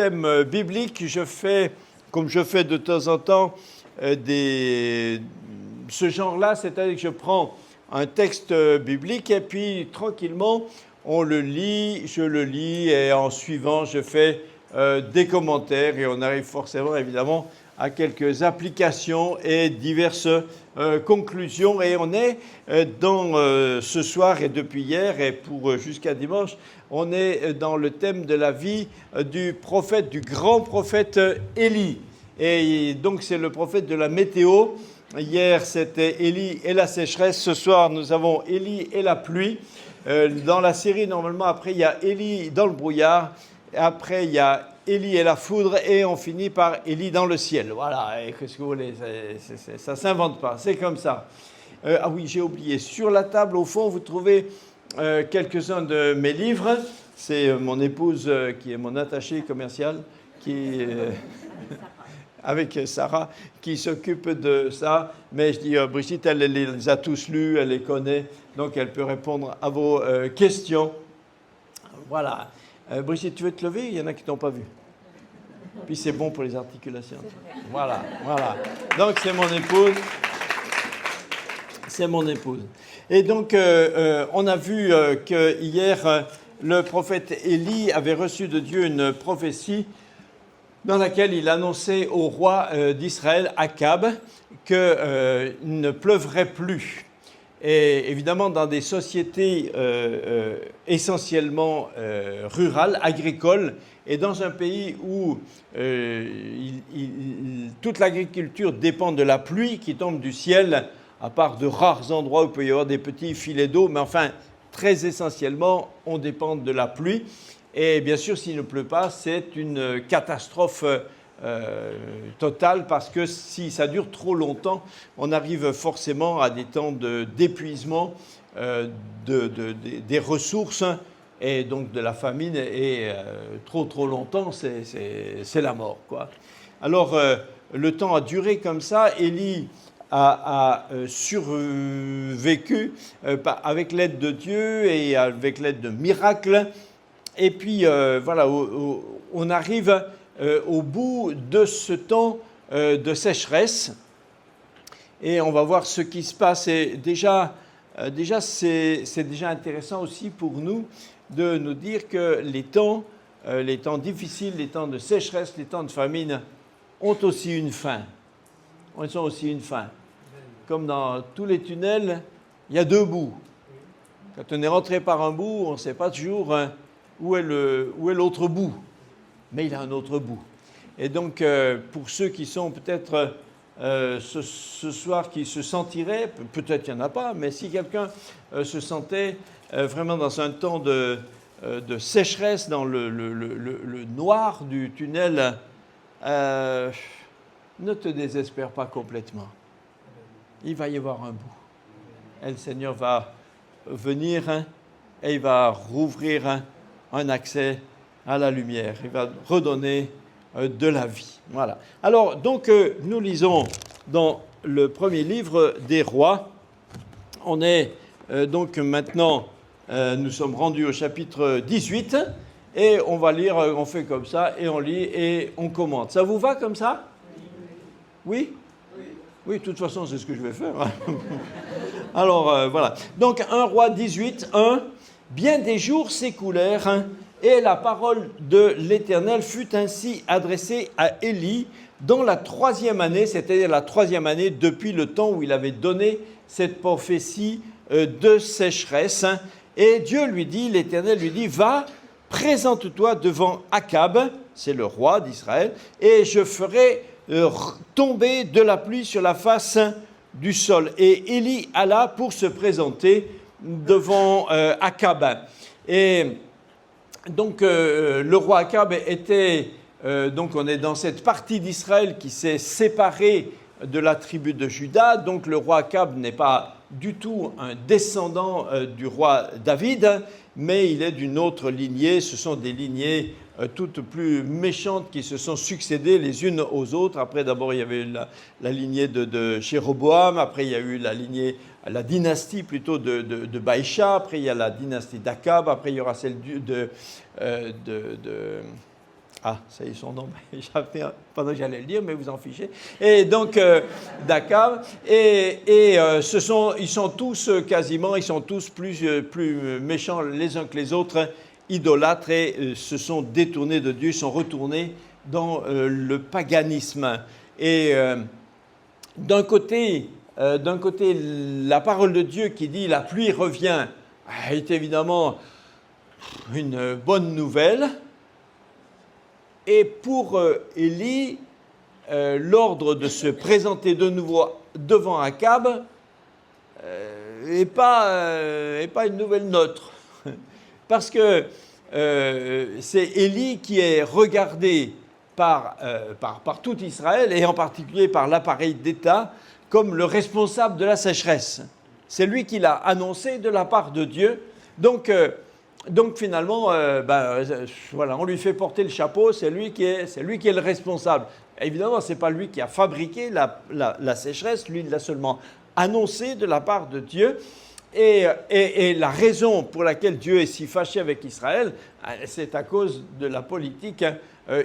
thème biblique. Je fais, comme je fais de temps en temps, ce genre-là, c'est-à-dire que je prends un texte biblique et puis tranquillement, on le lit, je le lis et en suivant, je fais des commentaires et on arrive forcément, évidemment, à quelques applications et diverses conclusions. Et on est dans ce soir et depuis hier et pour jusqu'à dimanche, on est dans le thème de la vie du prophète, du grand prophète Élie. Et donc c'est le prophète de la météo. Hier c'était Élie et la sécheresse. Ce soir nous avons Élie et la pluie. Dans la série, normalement, après il y a Élie dans le brouillard. Après il y a Élie et la foudre, et on finit par Élie dans le ciel. Voilà, et qu'est-ce que vous voulez, ça ne s'invente pas, c'est comme ça. Ah oui, j'ai oublié, sur la table, au fond, vous trouvez quelques-uns de mes livres. C'est mon épouse, qui est mon attachée commerciale, qui avec Sarah, qui s'occupe de ça. Mais je dis, Brigitte, elle les a tous lus, elle les connaît, donc elle peut répondre à vos questions. Voilà. Brigitte, tu veux te lever? Il y en a qui ne t'ont pas vu. Puis c'est bon pour les articulations. Voilà, voilà. Donc c'est mon épouse. C'est mon épouse. Et donc on a vu que hier, le prophète Élie avait reçu de Dieu une prophétie dans laquelle il annonçait au roi d'Israël, Akab, qu'il ne pleuvrait plus. Et évidemment, dans des sociétés essentiellement rurales, agricoles, et dans un pays où toute l'agriculture dépend de la pluie qui tombe du ciel, à part de rares endroits où il peut y avoir des petits filets d'eau, mais enfin, très essentiellement, on dépend de la pluie. Et bien sûr, s'il ne pleut pas, c'est une catastrophe totale, parce que si ça dure trop longtemps, on arrive forcément à des temps d'épuisement des ressources et donc de la famine, et trop longtemps, c'est la mort, quoi. Alors, le temps a duré comme ça. Élie a survécu avec l'aide de Dieu et avec l'aide de miracles. Et puis, voilà, on arrive au bout de ce temps de sécheresse. Et on va voir ce qui se passe. Et déjà c'est déjà intéressant aussi pour nous de nous dire que les temps difficiles, les temps de sécheresse, les temps de famine ont aussi une fin. Ils ont aussi une fin. Comme dans tous les tunnels, il y a deux bouts. Quand on est rentré par un bout, on ne sait pas toujours où est l'autre bout. Mais il y a un autre bout. Et donc, pour ceux qui sont peut-être ce soir, qui se sentiraient, peut-être il n'y en a pas, mais si quelqu'un se sentait vraiment dans un temps de sécheresse, dans le noir du tunnel, ne te désespère pas complètement. Il va y avoir un bout. Et le Seigneur va venir et il va rouvrir un accès à la lumière. Il va redonner de la vie. Voilà. Alors, donc, nous lisons dans le premier livre des rois. On est donc maintenant, nous sommes rendus au chapitre 18 et on va lire, on fait comme ça et on lit et on commente. Ça vous va comme ça? Oui? Oui, de toute façon, c'est ce que je vais faire. Alors, voilà. Donc, 1 Roi 18, 1. Bien des jours s'écoulèrent et la parole de l'Éternel fut ainsi adressée à Élie dans la 3e année, c'est-à-dire la 3e année depuis le temps où il avait donné cette prophétie de sécheresse. Et Dieu lui dit, l'Éternel lui dit, va, présente-toi devant Akab, c'est le roi d'Israël, et je ferai tomber de la pluie sur la face du sol. Et Élie alla pour se présenter devant Akab. Et donc le roi Akab était, donc on est dans cette partie d'Israël qui s'est séparée de la tribu de Juda. Donc le roi Akab n'est pas du tout un descendant du roi David, mais il est d'une autre lignée. Ce sont des lignées toutes plus méchantes qui se sont succédées les unes aux autres. Après, d'abord, il y avait la lignée de Jéroboam. Après, il y a eu la dynastie plutôt de Baïcha. Après, il y a la dynastie d'Akab. Après, il y aura celle Ah, ça y est, son nom, pendant que j'allais le dire, mais vous en fichez. Et donc, d'Akab, ils sont tous quasiment, ils sont tous plus méchants les uns que les autres, idolâtres, et se sont détournés de Dieu, sont retournés dans le paganisme. Et d'un côté, la parole de Dieu qui dit « la pluie revient » est évidemment une bonne nouvelle. Et pour Élie, l'ordre de se présenter de nouveau devant Akab n'est pas une nouvelle note. Parce que c'est Élie qui est regardé par tout Israël, et en particulier par l'appareil d'État, comme le responsable de la sécheresse. C'est lui qui l'a annoncé de la part de Dieu. Donc finalement, voilà, on lui fait porter le chapeau, c'est lui qui est le responsable. Évidemment, ce n'est pas lui qui a fabriqué la sécheresse, lui il l'a seulement annoncé de la part de Dieu. Et la raison pour laquelle Dieu est si fâché avec Israël, c'est à cause de la politique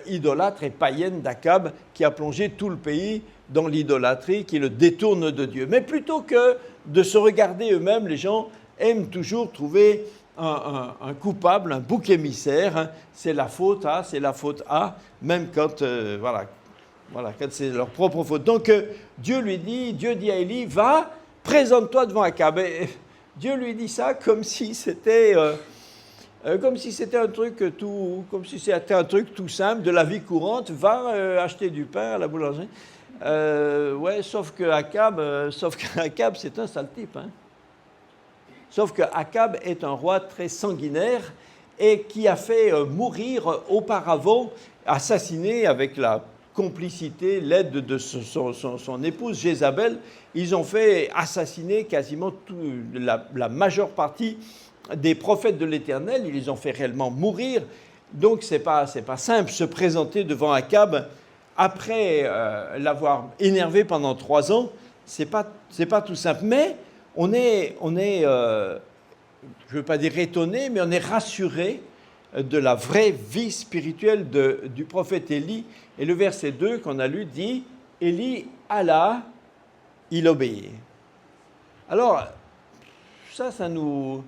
idolâtre et païenne d'Akab qui a plongé tout le pays dans l'idolâtrie, qui le détourne de Dieu. Mais plutôt que de se regarder eux-mêmes, les gens aiment toujours trouver un coupable, un bouc émissaire, hein. C'est la faute à, même quand, quand c'est leur propre faute. Donc Dieu dit à Élie, va, présente-toi devant Akab. Et Dieu lui dit ça comme si c'était un truc tout simple de la vie courante. Va acheter du pain à la boulangerie. Sauf que Akab, c'est un sale type, hein. Sauf que Akab est un roi très sanguinaire et qui a fait mourir auparavant, assassiné avec la complicité, l'aide de son épouse Jézabel, ils ont fait assassiner quasiment la majeure partie des prophètes de l'Éternel, ils les ont fait réellement mourir. Donc c'est pas simple se présenter devant Akab après l'avoir énervé pendant 3 ans, c'est pas tout simple. Mais on est je ne veux pas dire étonné, mais on est rassuré de la vraie vie spirituelle du prophète Élie. Et le verset 2 qu'on a lu dit « Élie alla, il obéit ». Alors, ça nous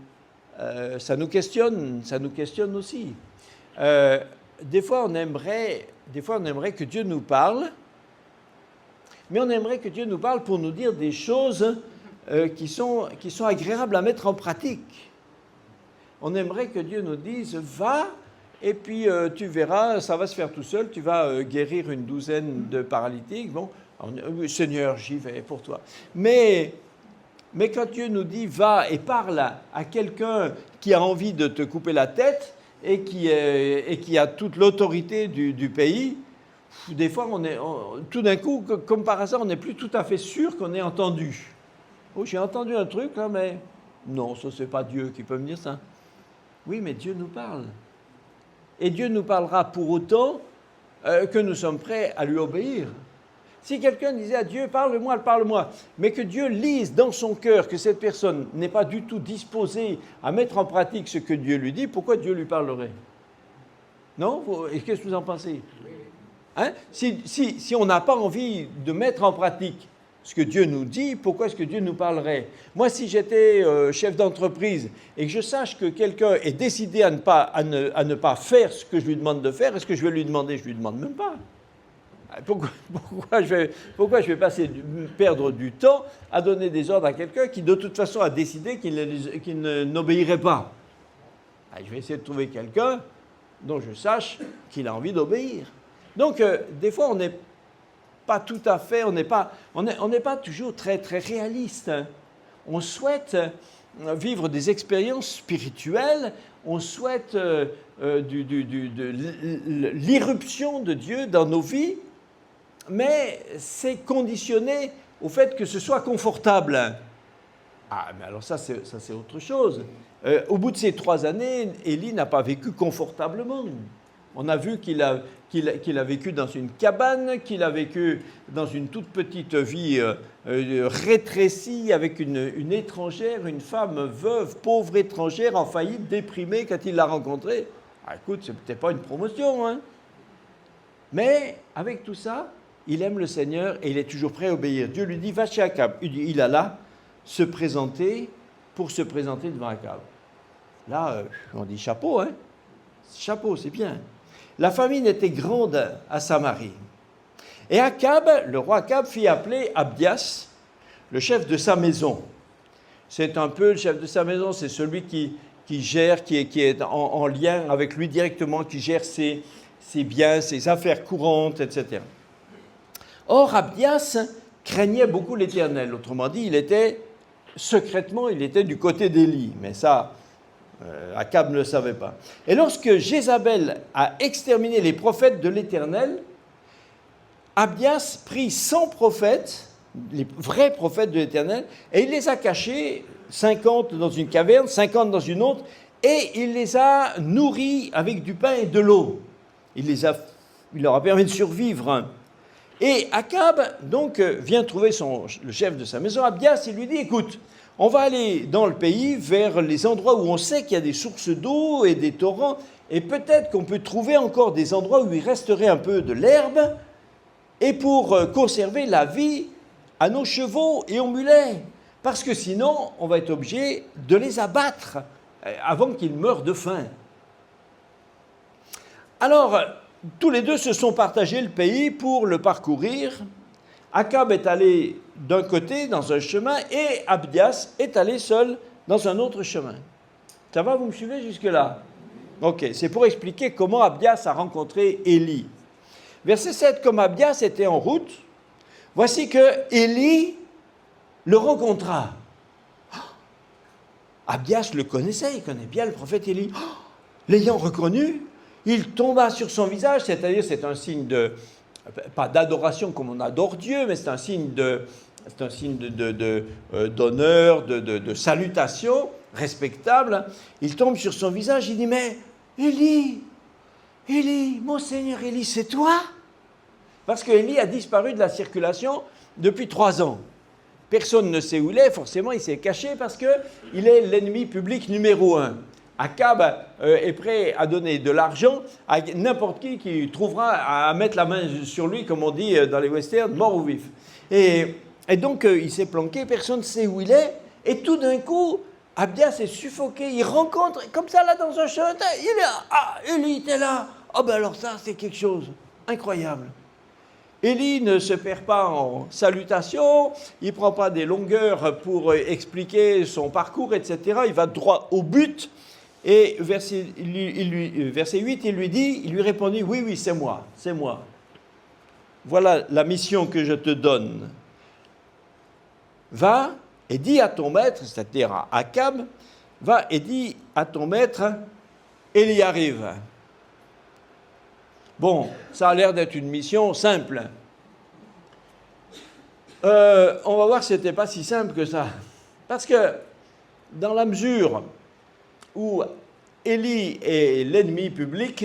questionne aussi. Des fois, on aimerait que Dieu nous parle, mais on aimerait que Dieu nous parle pour nous dire des choses qui sont agréables à mettre en pratique. On aimerait que Dieu nous dise « Va, et puis tu verras, ça va se faire tout seul, tu vas guérir une douzaine de paralytiques. Bon, Seigneur, j'y vais pour toi. » Mais quand Dieu nous dit « Va et parle à quelqu'un qui a envie de te couper la tête et qui a toute l'autorité du pays, des fois, tout d'un coup, comme par hasard, on n'est plus tout à fait sûr qu'on ait entendu. Oh, j'ai entendu un truc là, mais non, ça c'est pas Dieu qui peut me dire ça. Oui, mais Dieu nous parle. Et Dieu nous parlera pour autant que nous sommes prêts à lui obéir. Si quelqu'un disait à Dieu, parle-moi, mais que Dieu lise dans son cœur que cette personne n'est pas du tout disposée à mettre en pratique ce que Dieu lui dit, pourquoi Dieu lui parlerait? Non? Et qu'est-ce que vous en pensez? Hein? Si on n'a pas envie de mettre en pratique ce que Dieu nous dit, pourquoi est-ce que Dieu nous parlerait? Moi, si j'étais chef d'entreprise et que je sache que quelqu'un est décidé à ne pas faire ce que je lui demande de faire, est-ce que je vais lui demander? Je ne lui demande même pas. Pourquoi je vais perdre du temps à donner des ordres à quelqu'un qui, de toute façon, a décidé qu'il n'obéirait pas? Je vais essayer de trouver quelqu'un dont je sache qu'il a envie d'obéir. Donc, des fois, on n'est pas tout à fait, on n'est pas toujours très, très réaliste. On souhaite vivre des expériences spirituelles, on souhaite l'irruption de Dieu dans nos vies, mais c'est conditionné au fait que ce soit confortable. Ah, mais alors ça c'est autre chose. Au bout de ces 3 années, Élie n'a pas vécu confortablement. On a vu qu'il a vécu dans une cabane, qu'il a vécu dans une toute petite vie rétrécie avec une étrangère, une femme veuve, pauvre étrangère, en faillite, déprimée quand il l'a rencontrée. Ah, écoute, c'est peut-être pas une promotion, hein. Mais avec tout ça, il aime le Seigneur et il est toujours prêt à obéir. Dieu lui dit, va chez Akab. Il alla se présenter devant Akab. Là, on dit chapeau, hein? Chapeau, c'est bien. La famine était grande à Samarie. Et Akab, le roi Akab, fit appeler Abdias, le chef de sa maison. C'est un peu le chef de sa maison, c'est celui qui gère, qui est en lien avec lui directement, qui gère ses biens, ses affaires courantes, etc. Or, Abdias craignait beaucoup l'Éternel. Autrement dit, il était du côté d'Élie. Mais ça, Akab ne le savait pas. Et lorsque Jézabel a exterminé les prophètes de l'Éternel, Abdias prit 100 prophètes, les vrais prophètes de l'Éternel, et il les a cachés, 50 dans une caverne, 50 dans une autre, et il les a nourris avec du pain et de l'eau. Il leur a permis de survivre. Et Akab, donc, vient trouver le chef de sa maison, Abdias, il lui dit, écoute, on va aller dans le pays vers les endroits où on sait qu'il y a des sources d'eau et des torrents, et peut-être qu'on peut trouver encore des endroits où il resterait un peu de l'herbe, et pour conserver la vie à nos chevaux et aux mulets. Parce que sinon, on va être obligé de les abattre avant qu'ils meurent de faim. Alors, tous les deux se sont partagés le pays pour le parcourir. Akab est allé d'un côté dans un chemin et Abdias est allé seul dans un autre chemin. Ça va, vous me suivez jusque-là? Ok, c'est pour expliquer comment Abdias a rencontré Élie. Verset 7, comme Abdias était en route, voici que Élie le rencontra. Abdias le connaissait, il connaît bien le prophète Élie. L'ayant reconnu, il tomba sur son visage, c'est-à-dire c'est un signe pas d'adoration comme on adore Dieu, mais c'est un signe d'honneur, de salutation respectable. Il tombe sur son visage, il dit, mais Élie, mon Seigneur Élie, c'est toi? Parce que Élie a disparu de la circulation depuis 3 ans. Personne ne sait où il est, forcément il s'est caché parce qu'il est l'ennemi public numéro 1. Akab est prêt à donner de l'argent à n'importe qui trouvera à mettre la main sur lui, comme on dit dans les westerns, mort ou vif. Et donc il s'est planqué, personne ne sait où il est, et tout d'un coup, Abdias est suffoqué, il rencontre, comme ça là dans un chemin, il est là, ah, Élie, t'es là, oh ben alors ça c'est quelque chose, incroyable. Élie ne se perd pas en salutations, il ne prend pas des longueurs pour expliquer son parcours, etc. Il va droit au but. Et verset 8, il lui répondit, oui, c'est moi. Voilà la mission que je te donne. Va et dis à ton maître, c'est-à-dire à Akab, va et dis à ton maître, Élie arrive. Bon, ça a l'air d'être une mission simple. On va voir que ce n'était pas si simple que ça. Parce que dans la mesure où Élie est l'ennemi public,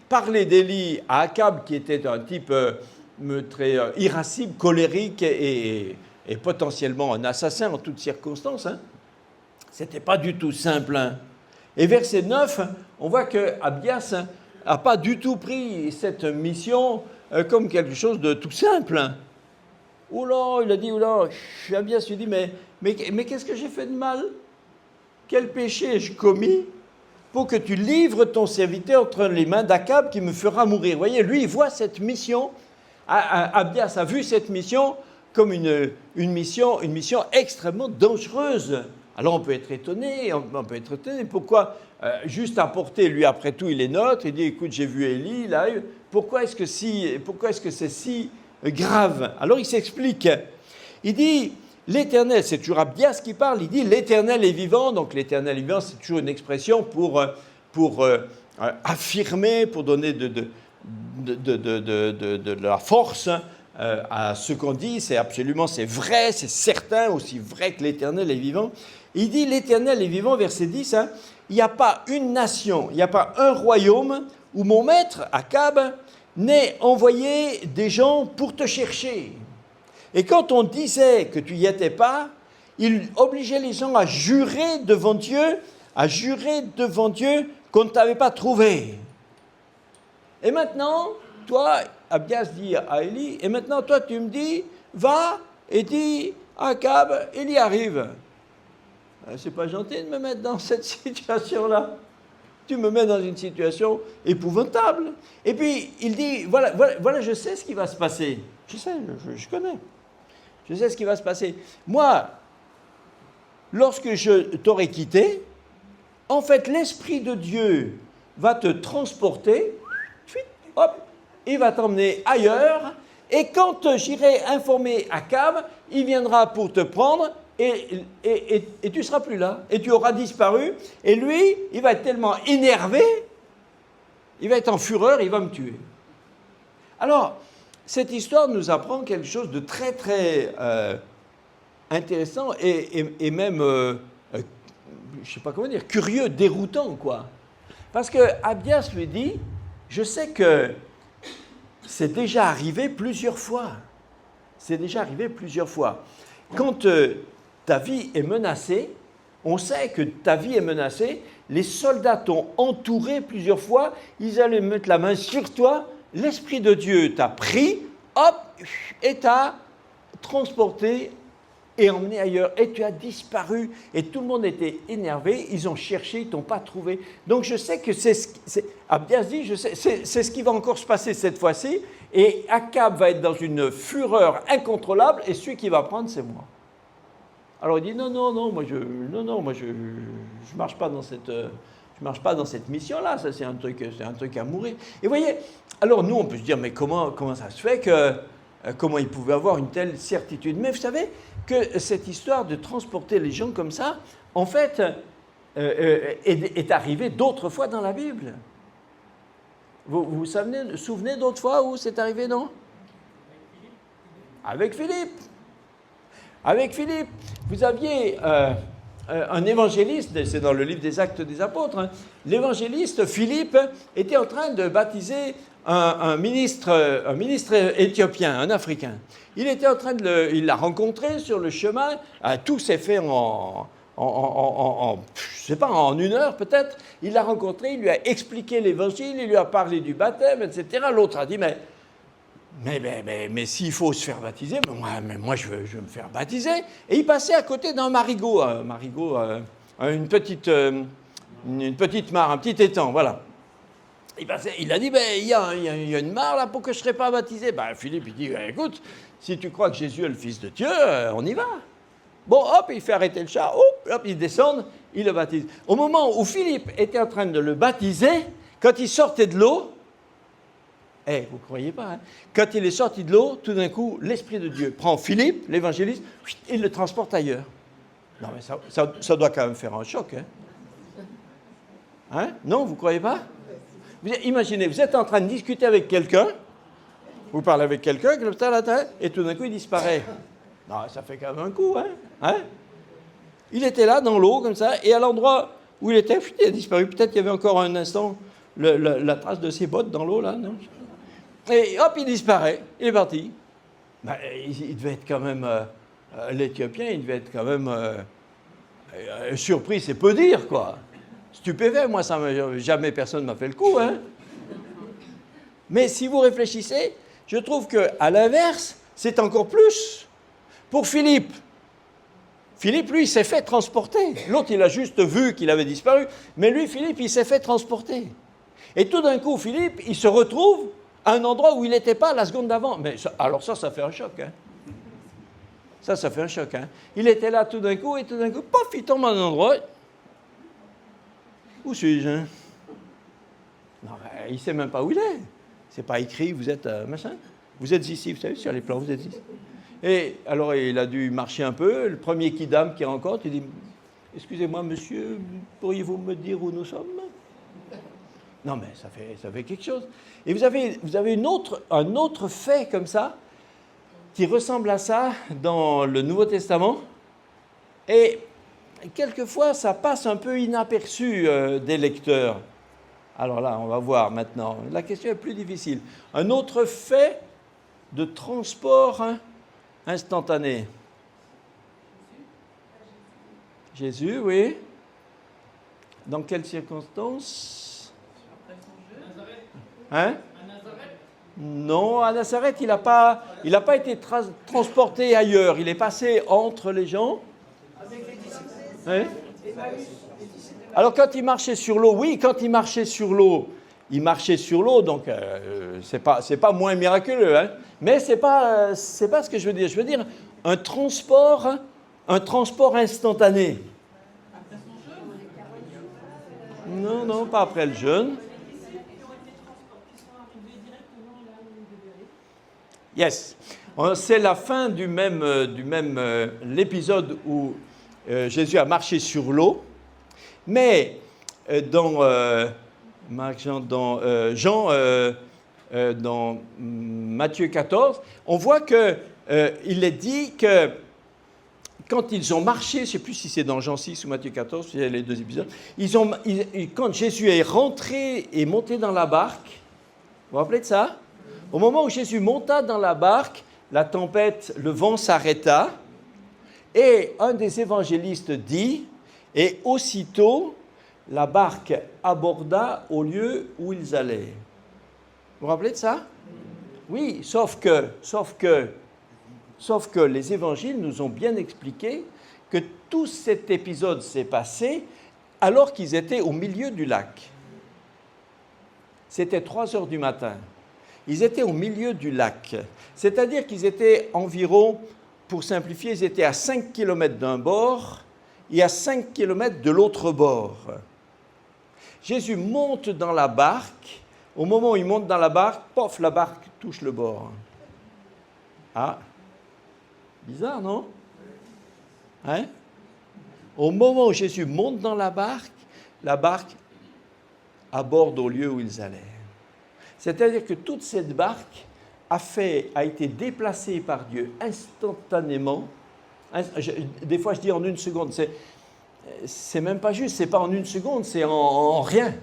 parler d'Élie à Akab, qui était un type très irascible, colérique et potentiellement un assassin en toutes circonstances, ce n'était pas du tout simple. Et verset 9, on voit que Abdias n'a pas du tout pris cette mission comme quelque chose de tout simple. Oula, il a dit, oula, Abdias lui dit, mais qu'est-ce que j'ai fait de mal? Quel péché ai-je commis pour que tu livres ton serviteur entre les mains d'Akab qui me fera mourir? Vous voyez, lui, il voit cette mission, Abdias a vu cette mission comme une mission extrêmement dangereuse. Alors on peut être étonné, pourquoi juste apporter, lui après tout il est neutre, il dit écoute j'ai vu Élie, là, pourquoi est-ce que c'est si grave? Alors il s'explique, il dit l'Éternel, c'est toujours Abdias qui parle, il dit l'Éternel est vivant, donc l'Éternel est vivant c'est toujours une expression pour affirmer, pour donner de la force à ce qu'on dit, c'est vrai, c'est certain, aussi vrai que l'Éternel est vivant. Il dit l'Éternel est vivant, verset 10, il n'y a pas une nation, il n'y a pas un royaume où mon maître, Akab, n'ait envoyé des gens pour te chercher. Et quand on disait que tu n'y étais pas, il obligeait les gens à jurer devant Dieu qu'on ne t'avait pas trouvé. Et maintenant, toi, Abias dit à Élie, et maintenant toi tu me dis, va et dis à Akab, il y arrive. C'est pas gentil de me mettre dans cette situation-là. Tu me mets dans une situation épouvantable. Et puis il dit, voilà, je sais ce qui va se passer. Je sais, je connais. Je sais ce qui va se passer. Moi, lorsque je t'aurai quitté, en fait, l'Esprit de Dieu va te transporter, hop, il va t'emmener ailleurs, et quand j'irai informer Akab, il viendra pour te prendre, et tu ne seras plus là, et tu auras disparu, et lui, il va être tellement énervé, il va être en fureur, il va me tuer. Alors, cette histoire nous apprend quelque chose de très, très intéressant, et même, je ne sais pas comment dire, curieux, déroutant, quoi. Parce que Abias lui dit, je sais que c'est déjà arrivé plusieurs fois. C'est déjà arrivé plusieurs fois. Quand ta vie est menacée, on sait que ta vie est menacée, les soldats t'ont entouré plusieurs fois, ils allaient mettre la main sur toi, l'Esprit de Dieu t'a pris, hop, et t'a transporté et emmené ailleurs, et tu as disparu, et tout le monde était énervé, ils ont cherché, ils ne t'ont pas trouvé. Donc je sais que Abias dit, je sais, c'est ce qui va encore se passer cette fois-ci, et Akab va être dans une fureur incontrôlable, et celui qui va prendre, c'est moi. Alors il dit, non, moi je marche pas dans cette mission-là, ça c'est un truc à mourir. Et vous voyez, alors nous on peut se dire, mais comment ça se fait que, comment il pouvait avoir une telle certitude? Mais vous savez que cette histoire de transporter les gens comme ça, en fait, est arrivée d'autres fois dans la Bible. Vous vous souvenez d'autres fois où c'est arrivé, non? Avec Philippe. Avec Philippe. Vous aviez un évangéliste, c'est dans le livre des Actes des Apôtres, hein, l'évangéliste Philippe était en train de baptiser un ministre éthiopien, un Africain. Il était en train il l'a rencontré sur le chemin, tout s'est fait je sais pas, en 1 heure peut-être. Il l'a rencontré, il lui a expliqué l'évangile, il lui a parlé du baptême, etc. L'autre a dit, mais s'il faut se faire baptiser, moi je veux me faire baptiser. Et il passait à côté d'un marigot, une petite mare, un petit étang, voilà. Il a dit, il y a une mare là pour que je ne serais pas baptisé. Philippe, il dit, écoute, si tu crois que Jésus est le Fils de Dieu, on y va. Bon, hop, il fait arrêter le chat, hop, il descend, il le baptise. Au moment où Philippe était en train de le baptiser, quand il sortait de l'eau, vous ne croyez pas, hein, quand il est sorti de l'eau, tout d'un coup, l'Esprit de Dieu prend Philippe, l'évangéliste, et le transporte ailleurs. Non, mais ça doit quand même faire un choc. Hein? Non, vous ne croyez pas? Imaginez, vous êtes en train de discuter avec quelqu'un, vous parlez avec quelqu'un, et tout d'un coup, il disparaît. Non, ça fait quand même un coup, hein? Il était là, dans l'eau, comme ça, et à l'endroit où il était, il a disparu. Peut-être qu'il y avait encore un instant la trace de ses bottes dans l'eau, là, non? Et hop, il disparaît, il est parti. Il devait être quand même, l'Éthiopien, il devait être quand même surpris, c'est peu dire, quoi. Stupéfait, moi, jamais personne ne m'a fait le coup, hein. Mais si vous réfléchissez, je trouve qu'à l'inverse, c'est encore plus. Pour Philippe, lui, il s'est fait transporter. L'autre, il a juste vu qu'il avait disparu. Mais lui, Philippe, il s'est fait transporter. Et tout d'un coup, Philippe, il se retrouve à un endroit où il n'était pas la seconde d'avant. Mais alors ça fait un choc, hein. Ça fait un choc, hein. Il était là tout d'un coup, et tout d'un coup, pof, il tombe à un endroit. Où suis-je, hein? Non, il ne sait même pas où il est. C'est pas écrit, vous êtes machin. Vous êtes ici, vous savez, sur les plans, vous êtes ici. Et alors, il a dû marcher un peu. Le premier kidam qu'il rencontre, il dit, excusez-moi, monsieur, pourriez-vous me dire où nous sommes? Non, mais ça fait quelque chose. Et vous avez un autre fait comme ça, qui ressemble à ça dans le Nouveau Testament. Et quelquefois, ça passe un peu inaperçu des lecteurs. Alors là, on va voir maintenant. La question est plus difficile. Un autre fait de transport instantané. Jésus, oui. Dans quelles circonstances? Hein? Non, à Nazareth, il n'a pas été transporté ailleurs. Il est passé entre les gens. Hein? Alors, quand il marchait sur l'eau, oui, quand il marchait sur l'eau, donc c'est pas moins miraculeux, hein, mais c'est pas ce que je veux dire. Je veux dire un transport instantané. Non, pas après le jeûne. Yes. C'est la fin du même l'épisode où Jésus a marché sur l'eau, mais dans Matthieu 14, on voit que il est dit que quand ils ont marché, je ne sais plus si c'est dans Jean 6 ou Matthieu 14, il y a les deux épisodes, quand Jésus est rentré et monté dans la barque, vous vous rappelez de ça? Au moment où Jésus monta dans la barque, la tempête, le vent s'arrêta, et un des évangélistes dit, et aussitôt, la barque aborda au lieu où ils allaient. Vous vous rappelez de ça? Oui, sauf que les évangiles nous ont bien expliqué que tout cet épisode s'est passé alors qu'ils étaient au milieu du lac. C'était 3 heures du matin. Ils étaient au milieu du lac. C'est-à-dire qu'ils étaient environ, pour simplifier, ils étaient à 5 km d'un bord et à 5 km de l'autre bord. Jésus monte dans la barque. Au moment où il monte dans la barque, pof, la barque touche le bord. Ah, bizarre, non? Hein? Au moment où Jésus monte dans la barque aborde au lieu où ils allaient. C'est-à-dire que toute cette barque a été déplacée par Dieu instantanément. Des fois, je dis en 1 seconde. C'est même pas juste, c'est pas en 1 seconde, c'est en rien.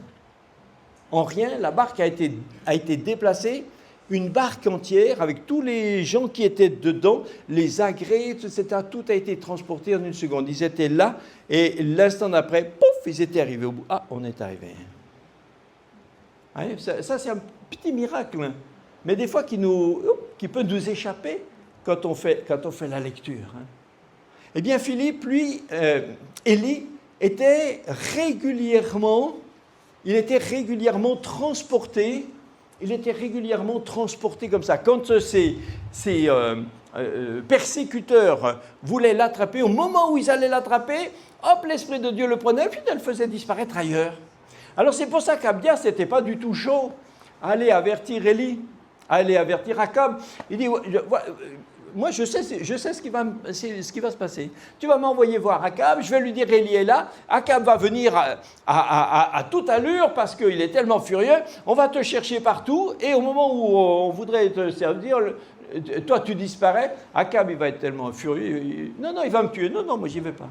En rien, la barque a été déplacée, une barque entière avec tous les gens qui étaient dedans, les agrès, etc. Tout a été transporté en 1 seconde. Ils étaient là et l'instant d'après, pouf, ils étaient arrivés au bout. Ah, on est arrivé. Ça, c'est un petit miracle, hein, mais des fois qui peut nous échapper quand on fait la lecture. Hein. Eh bien, Philippe, lui, Élie, était régulièrement transporté. Il était régulièrement transporté comme ça. Quand ces persécuteurs voulaient l'attraper, au moment où ils allaient l'attraper, hop, l'Esprit de Dieu le prenait, puis il le faisait disparaître ailleurs. Alors c'est pour ça qu'Abias n'était pas du tout chaud à aller avertir Élie, à aller avertir Akab. Il dit, moi je sais ce qui va se passer. Tu vas m'envoyer voir Akab, je vais lui dire Élie est là, Akab va venir à toute allure parce qu'il est tellement furieux, on va te chercher partout et au moment où on voudrait te servir, toi tu disparais, Akab il va être tellement furieux, non, il va me tuer, non, moi j'y vais pas.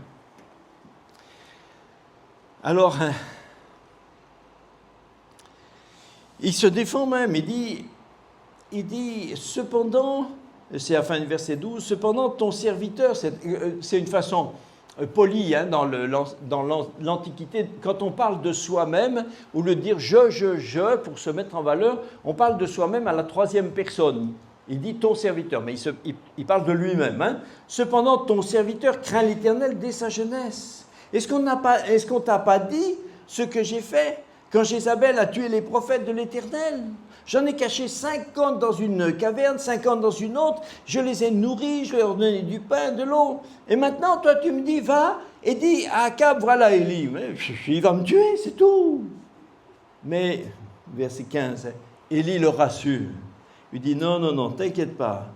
Alors, il se défend même, il dit, cependant, c'est à la fin du verset 12, cependant ton serviteur, c'est une façon polie hein, dans l'Antiquité, quand on parle de soi-même, ou le dire je, pour se mettre en valeur, on parle de soi-même à la 3e personne. Il dit ton serviteur, mais il parle de lui-même. Hein. Cependant ton serviteur craint l'Éternel dès sa jeunesse. Est-ce qu'on t'a pas dit ce que j'ai fait quand Jézabel a tué les prophètes de l'Éternel? J'en ai caché 50 dans une caverne, 50 dans une autre. Je les ai nourris, je leur ai donné du pain, de l'eau. Et maintenant, toi, tu me dis, va et dis à Akab, voilà Élie. Il va me tuer, c'est tout. Mais, verset 15, Élie le rassure. Il dit, non, t'inquiète pas.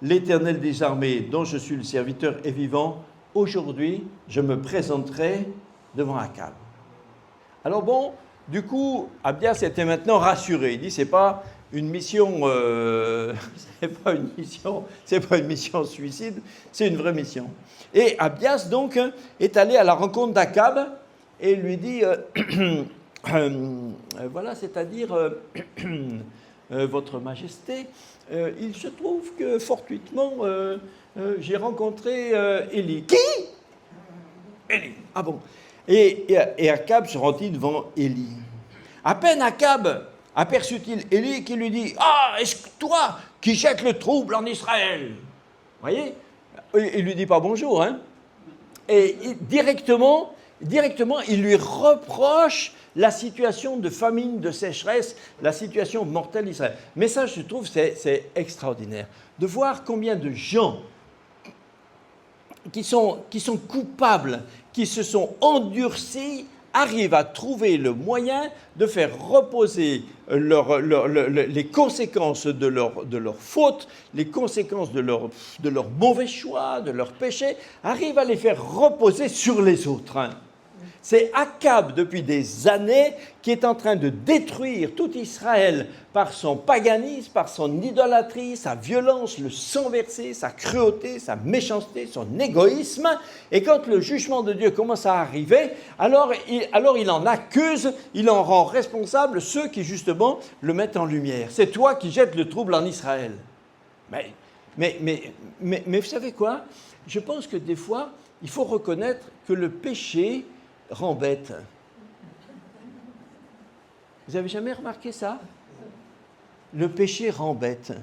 L'Éternel des armées, dont je suis le serviteur, est vivant. Aujourd'hui, je me présenterai devant Akab. Alors bon, du coup, Abias était maintenant rassuré. Il dit, c'est pas une mission suicide, c'est une vraie mission. Et Abias donc est allé à la rencontre d'Akab et lui dit, voilà, c'est-à-dire, votre Majesté, il se trouve que fortuitement, j'ai rencontré Élie. Qui? Élie. Ah bon. Et Akab se rendit devant Élie. À peine Akab aperçut-il Élie qui lui dit « Ah, est-ce que toi qui jettes le trouble en Israël ?» Vous voyez? Il ne lui dit pas bonjour, hein? Et directement, il lui reproche la situation de famine, de sécheresse, la situation mortelle d'Israël. Mais ça, je trouve, c'est extraordinaire. De voir combien de gens qui sont coupables, qui se sont endurcis, arrivent à trouver le moyen de faire reposer les conséquences de leur faute, les conséquences de leur mauvais choix, de leur péché, arrivent à les faire reposer sur les autres. Hein. C'est Akab, depuis des années, qui est en train de détruire tout Israël par son paganisme, par son idolâtrie, sa violence, le sang versé, sa cruauté, sa méchanceté, son égoïsme. Et quand le jugement de Dieu commence à arriver, alors il en accuse, il en rend responsable ceux qui, justement, le mettent en lumière. C'est toi qui jettes le trouble en Israël. Mais vous savez quoi? Je pense que des fois, il faut reconnaître que le péché rend bête. Vous avez jamais remarqué ça? Le péché rend bête.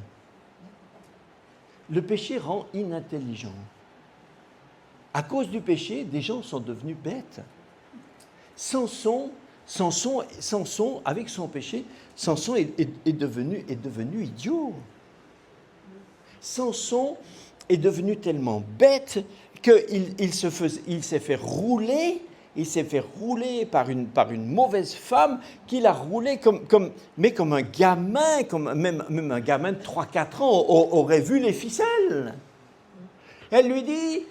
Le péché rend inintelligent. À cause du péché, des gens sont devenus bêtes. Samson, avec son péché, Samson est devenu idiot. Samson est devenu tellement bête qu'il s'est fait rouler. Il s'est fait rouler par une mauvaise femme qui l'a roulé comme un gamin, même un gamin de 3-4 ans aurait vu les ficelles. Elle lui dit,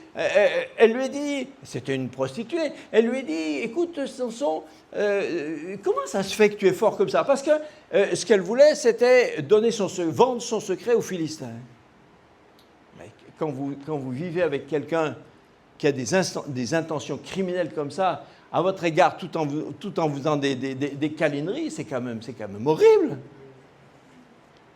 c'était une prostituée, elle lui dit, écoute Samson, comment ça se fait que tu es fort comme ça? Parce que ce qu'elle voulait, c'était vendre son secret aux Philistins. Mais quand vous vivez avec quelqu'un qui a des intentions criminelles comme ça, à votre égard, tout en vous faisant des câlineries, c'est quand même horrible.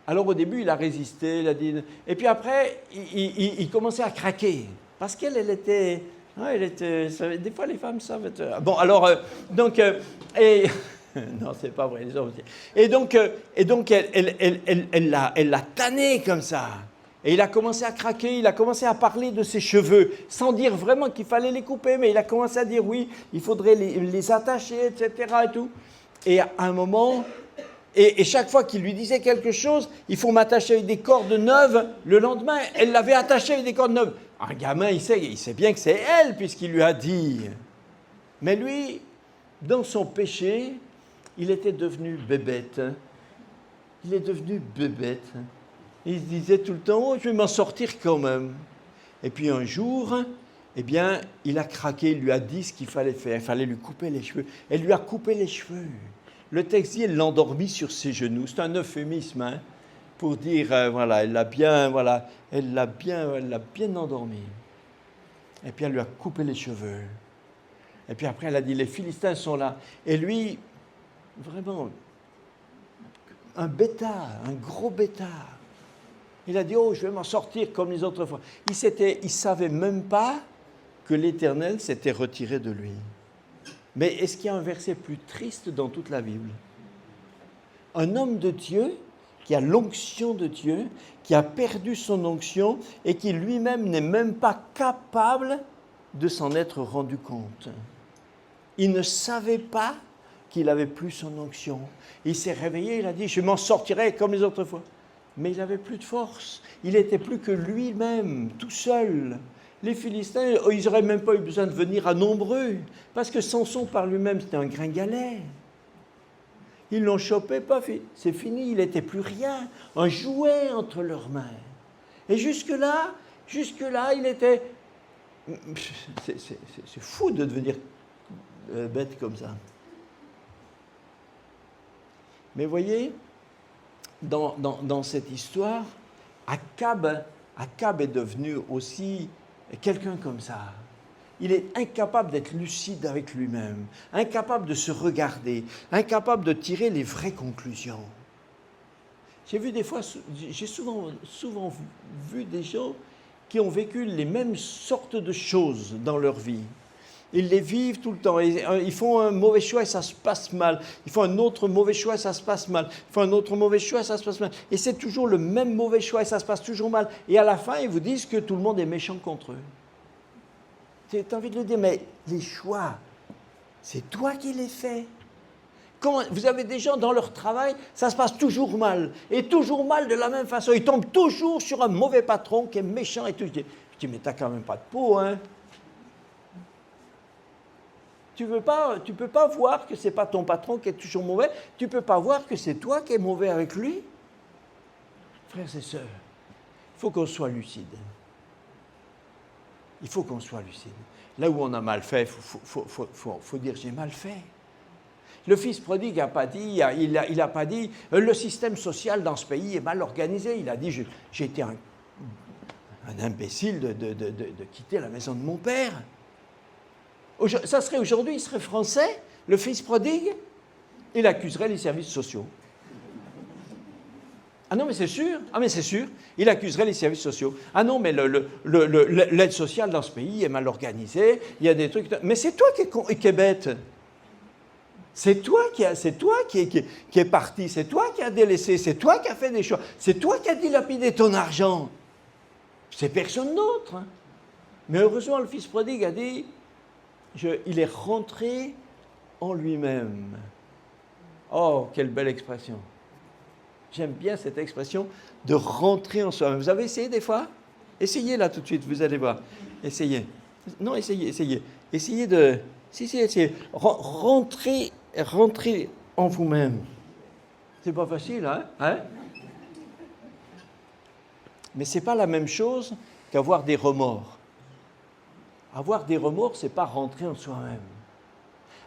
Alors au début, il a résisté, il a dit... Et puis après, il commençait à craquer. Parce qu'elle était... Des fois, les femmes savent être... Bon, alors, non, c'est pas vrai. Et donc elle l'a tanné comme ça. Et il a commencé à craquer, il a commencé à parler de ses cheveux, sans dire vraiment qu'il fallait les couper, mais il a commencé à dire oui, il faudrait les attacher, etc. Et tout. Et à un moment, et chaque fois qu'il lui disait quelque chose, il faut m'attacher avec des cordes neuves. Le lendemain, elle l'avait attaché avec des cordes neuves. Un gamin, il sait bien que c'est elle, puisqu'il lui a dit. Mais lui, dans son péché, il était devenu bébête. Il est devenu bébête. Il se disait tout le temps, oh, je vais m'en sortir quand même. Et puis un jour, eh bien, il a craqué, il lui a dit ce qu'il fallait faire. Il fallait lui couper les cheveux. Elle lui a coupé les cheveux. Le texte dit, elle l'a endormi sur ses genoux. C'est un euphémisme, hein, pour dire, voilà, elle l'a bien endormi. Et puis elle lui a coupé les cheveux. Et puis après, elle a dit, les Philistins sont là. Et lui, vraiment, un bêtard, un gros bêtard. Il a dit, oh, je vais m'en sortir comme les autres fois. Il ne savait même pas que l'Éternel s'était retiré de lui. Mais est-ce qu'il y a un verset plus triste dans toute la Bible? Un homme de Dieu qui a l'onction de Dieu, qui a perdu son onction et qui lui-même n'est même pas capable de s'en être rendu compte. Il ne savait pas qu'il n'avait plus son onction. Il s'est réveillé, il a dit, je m'en sortirai comme les autres fois. Mais il n'avait plus de force. Il n'était plus que lui-même, tout seul. Les Philistins, ils n'auraient même pas eu besoin de venir à nombreux, parce que Samson par lui-même, c'était un gringalet. Ils l'ont chopé, pas fait. C'est fini, il n'était plus rien. Un jouet entre leurs mains. Et jusque-là, il était... C'est fou de devenir bête comme ça. Mais voyez, dans cette histoire, Akab est devenu aussi quelqu'un comme ça. Il est incapable d'être lucide avec lui-même, incapable de se regarder, incapable de tirer les vraies conclusions. J'ai souvent vu des gens qui ont vécu les mêmes sortes de choses dans leur vie. Ils les vivent tout le temps. Ils font un mauvais choix et ça se passe mal. Ils font un autre mauvais choix et ça se passe mal. Ils font un autre mauvais choix et ça se passe mal. Et c'est toujours le même mauvais choix et ça se passe toujours mal. Et à la fin, ils vous disent que tout le monde est méchant contre eux. Tu as envie de le dire, mais les choix, c'est toi qui les fais. Vous avez des gens dans leur travail, ça se passe toujours mal. Et toujours mal de la même façon. Ils tombent toujours sur un mauvais patron qui est méchant et tout. Je dis mais t'as quand même pas de peau, hein. Tu peux pas voir que c'est pas ton patron qui est toujours mauvais. Tu peux pas voir que c'est toi qui es mauvais avec lui. Frères et sœurs, il faut qu'on soit lucide. Il faut qu'on soit lucide. Là où on a mal fait, faut dire j'ai mal fait. Le fils prodigue n'a pas dit, il a pas dit le système social dans ce pays est mal organisé. Il a dit j'ai été un imbécile de quitter la maison de mon père. Ça serait aujourd'hui, il serait français, le fils prodigue, il accuserait les services sociaux. Ah non, mais c'est sûr. Ah, mais c'est sûr. Il accuserait les services sociaux. Ah non, mais l'aide sociale dans ce pays est mal organisée. Il y a des trucs. Mais c'est toi qui es bête. C'est toi qui est parti. C'est toi qui as délaissé. C'est toi qui as fait des choix. C'est toi qui as dilapidé ton argent. C'est personne d'autre. Hein. Mais heureusement, le fils prodigue a dit, il est rentré en lui-même. Oh, quelle belle expression. J'aime bien cette expression de rentrer en soi-même. Vous avez essayé des fois? Essayez là tout de suite, vous allez voir. Essayez. Non, essayez. Essayez de... essayez. Rentrez en vous-même. C'est pas facile, hein? Mais c'est pas la même chose qu'avoir des remords. Avoir des remords, c'est pas rentrer en soi-même.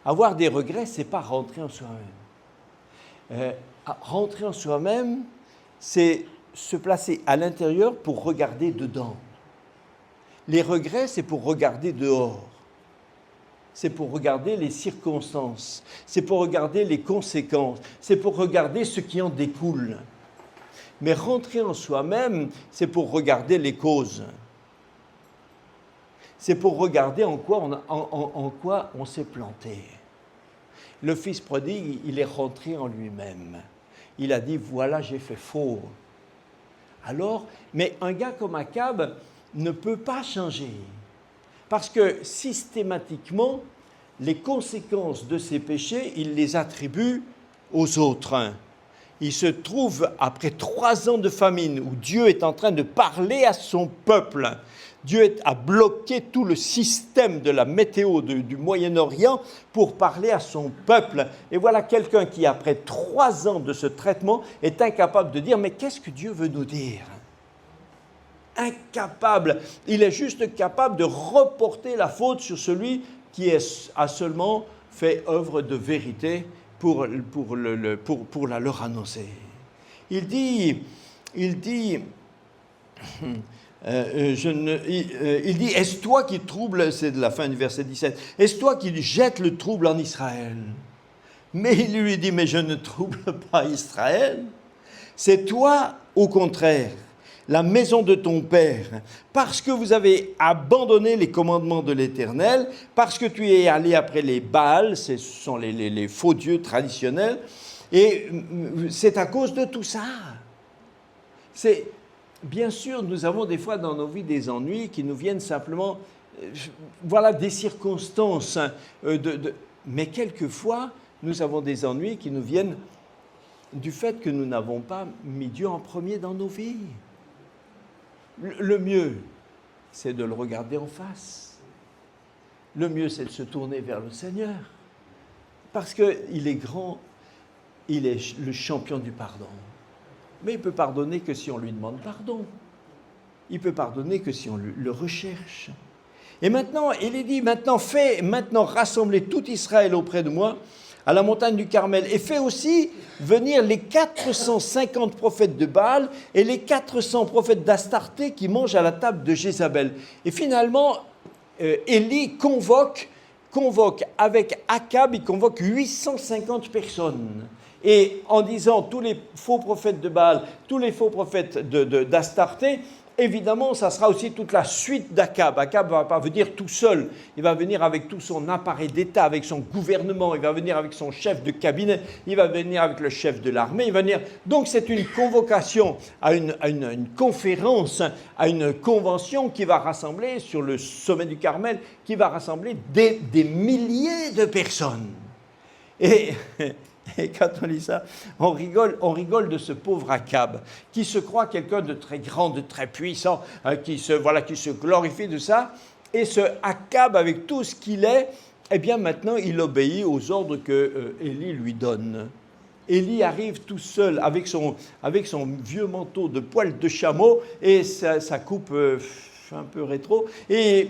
Avoir des regrets, c'est pas rentrer en soi-même. Rentrer en soi-même, c'est se placer à l'intérieur pour regarder dedans. Les regrets, c'est pour regarder dehors. C'est pour regarder les circonstances. C'est pour regarder les conséquences. C'est pour regarder ce qui en découle. Mais rentrer en soi-même, c'est pour regarder les causes. C'est pour regarder en quoi on s'est planté. Le fils prodigue, il est rentré en lui-même. Il a dit, voilà, j'ai fait faux. Alors, mais un gars comme Akab ne peut pas changer. Parce que systématiquement, les conséquences de ses péchés, il les attribue aux autres. Il se trouve, après 3 ans de famine, où Dieu est en train de parler à son peuple. Dieu a bloqué tout le système de la météo du Moyen-Orient pour parler à son peuple. Et voilà quelqu'un qui, après 3 ans de ce traitement, est incapable de dire « Mais qu'est-ce que Dieu veut nous dire ?» Incapable. Il est juste capable de reporter la faute sur celui qui a seulement fait œuvre de vérité pour la leur annoncer. Il dit, est-ce toi qui trouble, c'est de la fin du verset 17, est-ce toi qui jette le trouble en Israël? Mais il lui dit, mais je ne trouble pas Israël. C'est toi, au contraire, la maison de ton père, parce que vous avez abandonné les commandements de l'Éternel, parce que tu es allé après les Baals, ce sont les faux dieux traditionnels, et c'est à cause de tout ça. Bien sûr, nous avons des fois dans nos vies des ennuis qui nous viennent simplement, voilà, des circonstances, mais quelquefois, nous avons des ennuis qui nous viennent du fait que nous n'avons pas mis Dieu en premier dans nos vies. Le mieux, c'est de le regarder en face. Le mieux, c'est de se tourner vers le Seigneur. Parce qu'il est grand, il est le champion du pardon. Mais il ne peut pardonner que si on lui demande pardon. Il ne peut pardonner que si on le recherche. Et maintenant, il est dit, maintenant rassemblez tout Israël auprès de moi, à la montagne du Carmel, et fais aussi venir les 450 prophètes de Baal et les 400 prophètes d'Astarté qui mangent à la table de Jézabel. Et finalement, Élie convoque avec Akab, il convoque 850 personnes. Et en disant tous les faux prophètes de Baal, tous les faux prophètes d'Astarté, évidemment, ça sera aussi toute la suite d'Akab. Akab ne va pas venir tout seul, il va venir avec tout son appareil d'État, avec son gouvernement, il va venir avec son chef de cabinet, il va venir avec le chef de l'armée, il va venir... Donc c'est une convocation à une conférence, à une convention qui va rassembler sur le sommet du Carmel, qui va rassembler des milliers de personnes. Et quand on lit ça, on rigole de ce pauvre Akab, qui se croit quelqu'un de très grand, de très puissant, qui se glorifie de ça. Et ce Akab, avec tout ce qu'il est, eh bien maintenant, il obéit aux ordres que Élie lui donne. Élie arrive tout seul avec son vieux manteau de poil de chameau et sa coupe un peu rétro. Et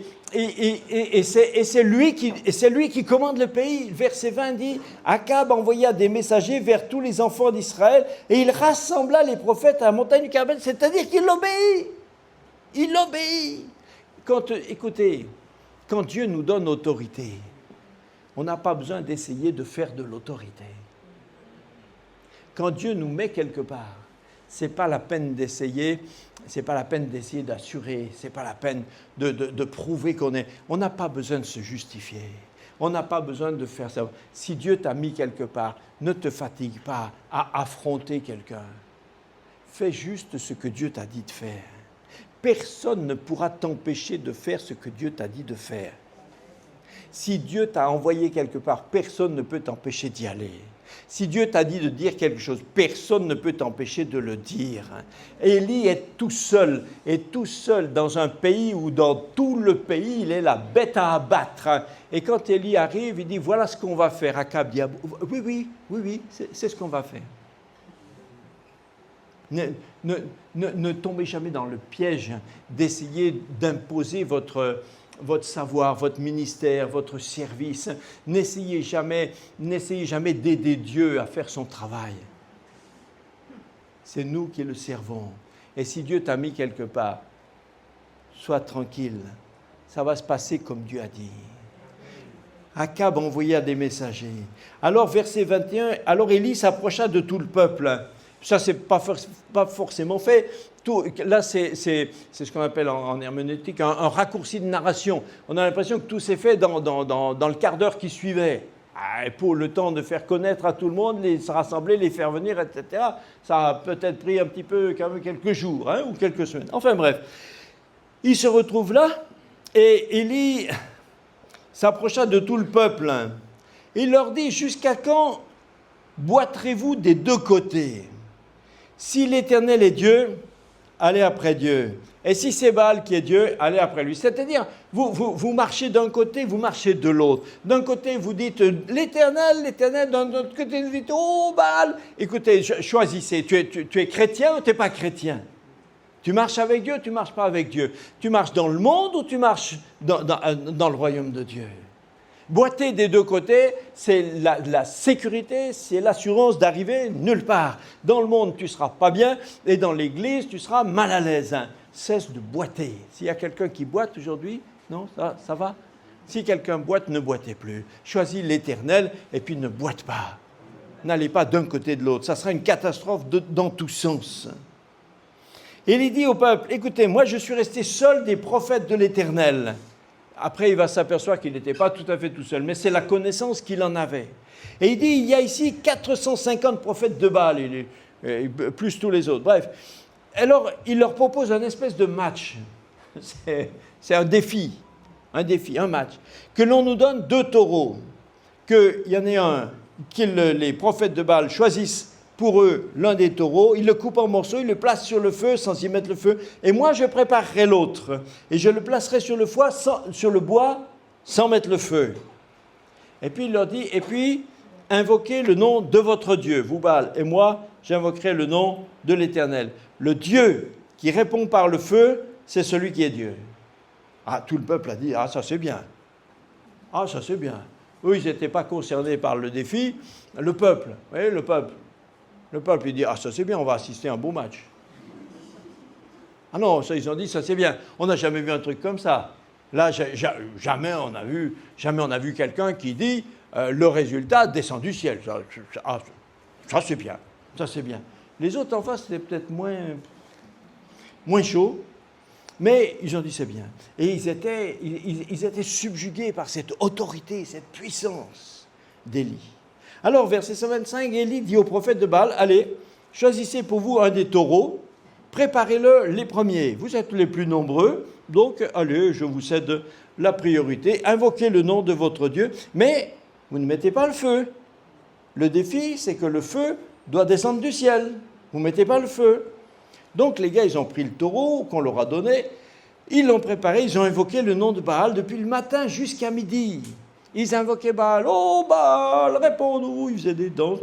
c'est lui qui commande le pays. Verset 20 dit, Akab envoya des messagers vers tous les enfants d'Israël et il rassembla les prophètes à la montagne du Carmel, c'est-à-dire qu'il obéit. Il obéit. Écoutez, quand Dieu nous donne autorité, on n'a pas besoin d'essayer de faire de l'autorité. Quand Dieu nous met quelque part, c'est pas la peine d'essayer, c'est pas la peine d'essayer d'assurer, c'est pas la peine de prouver qu'on est. On n'a pas besoin de se justifier. On n'a pas besoin de faire ça. Si Dieu t'a mis quelque part, ne te fatigue pas à affronter quelqu'un. Fais juste ce que Dieu t'a dit de faire. Personne ne pourra t'empêcher de faire ce que Dieu t'a dit de faire. Si Dieu t'a envoyé quelque part, personne ne peut t'empêcher d'y aller. Si Dieu t'a dit de dire quelque chose, personne ne peut t'empêcher de le dire. Élie est tout seul dans un pays où dans tout le pays, il est la bête à abattre. Et quand Élie arrive, il dit, voilà ce qu'on va faire. Akab dit, oui, c'est ce qu'on va faire. Ne tombez jamais dans le piège d'essayer d'imposer votre savoir, votre ministère, votre service. N'essayez jamais d'aider Dieu à faire son travail. C'est nous qui le servons. Et si Dieu t'a mis quelque part, sois tranquille. Ça va se passer comme Dieu a dit. Akab envoya des messagers. Alors, verset 21, alors Élie s'approcha de tout le peuple. Ça, ce n'est pas forcément fait. Là, c'est ce qu'on appelle en herméneutique un raccourci de narration. On a l'impression que tout s'est fait dans le quart d'heure qui suivait. Pour le temps de faire connaître à tout le monde, les rassembler, les faire venir, etc. Ça a peut-être pris un petit peu, quand même, quelques jours ou quelques semaines. Enfin bref, il se retrouve là et Élie s'approcha de tout le peuple. Il leur dit, jusqu'à quand boiterez-vous des deux côtés ? Si l'Éternel est Dieu, allez après Dieu. Et si c'est Baal qui est Dieu, allez après lui. C'est-à-dire, vous marchez d'un côté, vous marchez de l'autre. D'un côté, vous dites l'Éternel, d'un autre côté, vous dites oh Baal. Écoutez, choisissez. Tu es chrétien ou tu n'es pas chrétien? Tu marches avec Dieu ou tu ne marches pas avec Dieu? Tu marches dans le monde ou tu marches dans le royaume de Dieu? Boiter des deux côtés, c'est la sécurité, c'est l'assurance d'arriver nulle part. Dans le monde, tu ne seras pas bien, et dans l'Église, tu seras mal à l'aise. Cesse de boiter. S'il y a quelqu'un qui boite aujourd'hui, non, ça va? Si quelqu'un boite, ne boitez plus. Choisis l'Éternel, et puis ne boite pas. N'allez pas d'un côté de l'autre. Ça sera une catastrophe dans tous sens. Et il dit au peuple, écoutez, moi je suis resté seul des prophètes de l'Éternel. Après, il va s'apercevoir qu'il n'était pas tout à fait tout seul, mais c'est la connaissance qu'il en avait. Et il dit, il y a ici 450 prophètes de Baal, plus tous les autres. Bref, alors il leur propose un espèce de match. C'est un défi, un match. Que l'on nous donne 2 taureaux, qu'il y en ait un, que les prophètes de Baal choisissent pour eux l'un des taureaux, ils le coupent en morceaux, ils le placent sur le feu sans y mettre le feu, et moi je préparerai l'autre, et je le placerai sur le bois sans mettre le feu. Et puis il leur dit, et puis invoquez le nom de votre Dieu, vous Baal, et moi j'invoquerai le nom de l'Éternel. Le Dieu qui répond par le feu, c'est celui qui est Dieu. Ah, tout le peuple a dit, ah ça c'est bien. Ah ça c'est bien. Eux ils n'étaient pas concernés par le défi, le peuple, vous voyez le peuple. Le peuple, il dit, ah ça c'est bien, on va assister à un beau match. Ah non, ça ils ont dit, ça c'est bien. On n'a jamais vu un truc comme ça. Là, jamais on a vu quelqu'un qui dit, le résultat descend du ciel. Ça c'est bien, ça c'est bien. Les autres en face, c'était peut-être moins chaud. Mais ils ont dit c'est bien. Et ils étaient subjugués par cette autorité, cette puissance d'Élie. Alors, verset 125, Élie dit au prophète de Baal, allez, choisissez pour vous un des taureaux, préparez-le les premiers. Vous êtes les plus nombreux, donc allez, je vous cède la priorité. Invoquez le nom de votre Dieu, mais vous ne mettez pas le feu. Le défi, c'est que le feu doit descendre du ciel. Vous ne mettez pas le feu. Donc les gars, ils ont pris le taureau qu'on leur a donné, ils l'ont préparé, ils ont invoqué le nom de Baal depuis le matin jusqu'à midi. Ils invoquaient Baal, oh Baal, réponds-nous, ils faisaient des danses,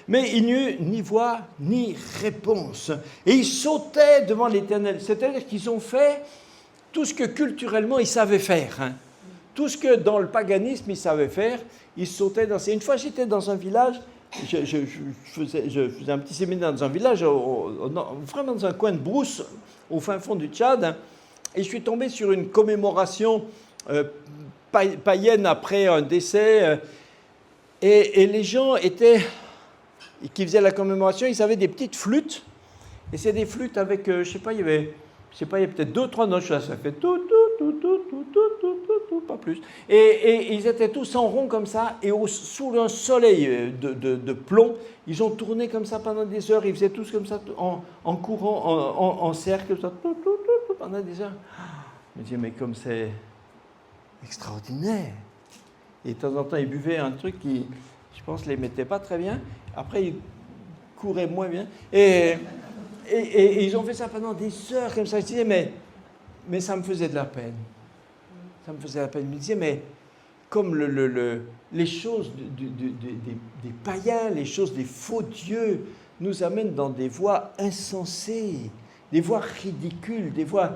mais il n'y eut ni voix ni réponse. Et ils sautaient devant l'Éternel, c'est-à-dire qu'ils ont fait tout ce que culturellement ils savaient faire. Hein. Tout ce que dans le paganisme ils savaient faire, ils sautaient dans... Une fois j'étais dans un village, je faisais un petit séminaire dans un village, vraiment dans un coin de brousse, au fin fond du Tchad, hein, et je suis tombé sur une commémoration païenne après un décès, et les gens qui faisaient la commémoration, ils avaient des petites flûtes, et c'est des flûtes avec, je sais pas, il y avait peut-être 2-3 notes, ça fait tout, pas plus. Et ils étaient tous en rond comme ça, et sous un soleil de plomb, ils ont tourné comme ça pendant des heures, ils faisaient tous comme ça, en courant, en cercle, comme ça, pendant des heures. Je me disais, mais comme c'est extraordinaire. Et de temps en temps, ils buvaient un truc qui, je pense, les mettait pas très bien. Après, ils couraient moins bien. Et ils ont fait ça pendant des heures comme ça. Je disais, mais ça me faisait de la peine. Ça me faisait de la peine. Je me disais, mais comme les choses des païens, les choses des faux dieux nous amènent dans des voies insensées, des voies ridicules, des voies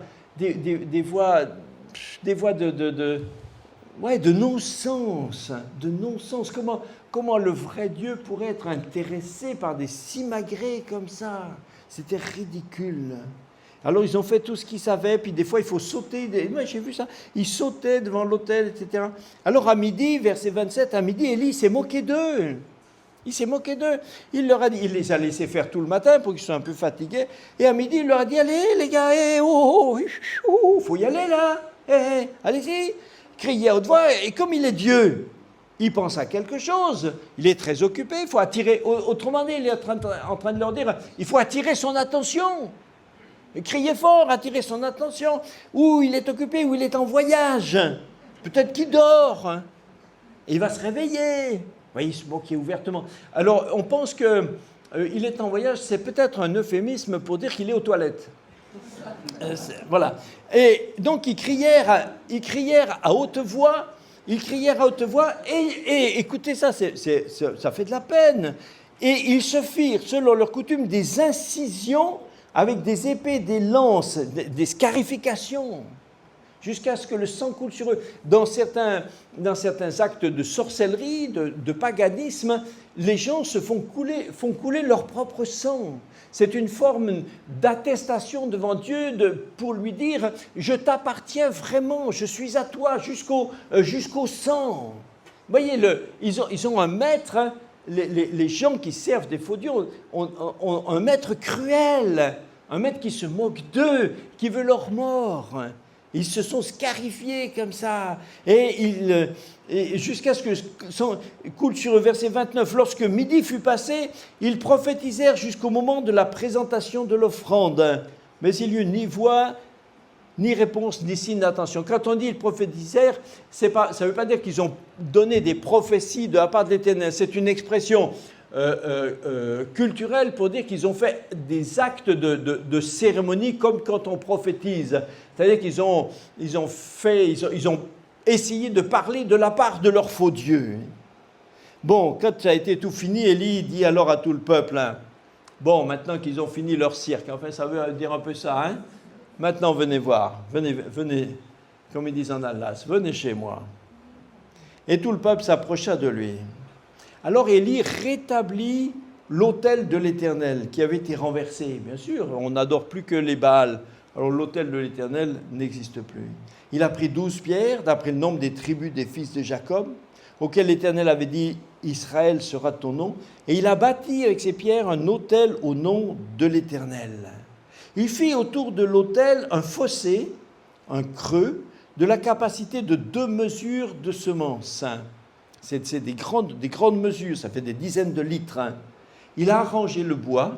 de non-sens, Comment le vrai Dieu pourrait être intéressé par des simagrées comme ça? C'était ridicule. Alors ils ont fait tout ce qu'ils savaient, puis des fois il faut sauter. Moi j'ai vu ça, ils sautaient devant l'autel, etc. Alors à midi, verset 27, à midi, Élie s'est moqué d'eux. Il s'est moqué d'eux. Il les a laissés faire tout le matin pour qu'ils soient un peu fatigués. Et à midi, il leur a dit, allez les gars, faut y aller là, allez-y. Criez à haute voix, et comme il est Dieu, il pense à quelque chose, il est très occupé, il faut attirer, autrement dit, il est en train de leur dire, il faut attirer son attention. Criez fort, attirer son attention, ou il est occupé, ou il est en voyage, peut-être qu'il dort, et il va se réveiller. Vous voyez, il se moquait ouvertement. Alors, on pense qu'il est en voyage, c'est peut-être un euphémisme pour dire qu'il est aux toilettes. Voilà. Et donc, ils crièrent à haute voix, et écoutez ça, ça fait de la peine. Et ils se firent, selon leur coutume, des incisions avec des épées, des lances, des scarifications, jusqu'à ce que le sang coule sur eux. Dans certains actes de sorcellerie, de paganisme, les gens font couler leur propre sang. C'est une forme d'attestation devant Dieu pour lui dire « Je t'appartiens vraiment, je suis à toi jusqu'au sang ». Vous voyez, ils ont un maître, hein, les gens qui servent des faux dieux ont un maître cruel, un maître qui se moque d'eux, qui veut leur mort. Ils se sont scarifiés comme ça. Et jusqu'à ce que coule sur le verset 29, lorsque midi fut passé, ils prophétisèrent jusqu'au moment de la présentation de l'offrande. Mais il n'y eut ni voix, ni réponse, ni signe d'attention. Quand on dit ils prophétisèrent, ça ne veut pas dire qu'ils ont donné des prophéties de la part de l'Éternel. C'est une expression culturelle pour dire qu'ils ont fait des actes de cérémonie comme quand on prophétise. C'est-à-dire qu'ils ont essayé de parler de la part de leur faux Dieu. Bon, quand ça a été tout fini, Élie dit alors à tout le peuple, hein, bon, maintenant qu'ils ont fini leur cirque, enfin ça veut dire un peu ça, hein, maintenant venez voir, venez, comme ils disent en Alsace, venez chez moi. Et tout le peuple s'approcha de lui. Alors Élie rétablit l'autel de l'Éternel qui avait été renversé. Bien sûr, on n'adore plus que les Baals. Alors l'autel de l'Éternel n'existe plus. Il a pris 12 pierres, d'après le nombre des tribus des fils de Jacob, auxquelles l'Éternel avait dit « Israël sera ton nom », et il a bâti avec ces pierres un autel au nom de l'Éternel. Il fit autour de l'autel un fossé, un creux, de la capacité de 2 mesures de semences. C'est des grandes mesures, ça fait des dizaines de litres. Il a arrangé le bois,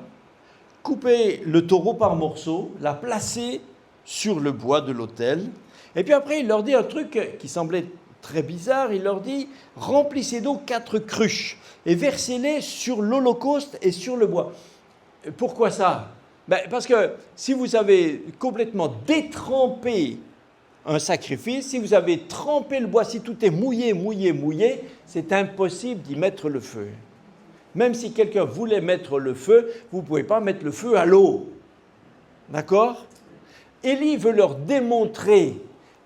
coupé le taureau par morceaux, l'a placé sur le bois de l'autel. Et puis après, il leur dit un truc qui semblait très bizarre. Il leur dit, remplissez donc 4 cruches et versez-les sur l'holocauste et sur le bois. Pourquoi ça? Parce que si vous avez complètement détrempé un sacrifice, si vous avez trempé le bois, si tout est mouillé, c'est impossible d'y mettre le feu. Même si quelqu'un voulait mettre le feu, vous ne pouvez pas mettre le feu à l'eau. D'accord? Élie veut leur démontrer,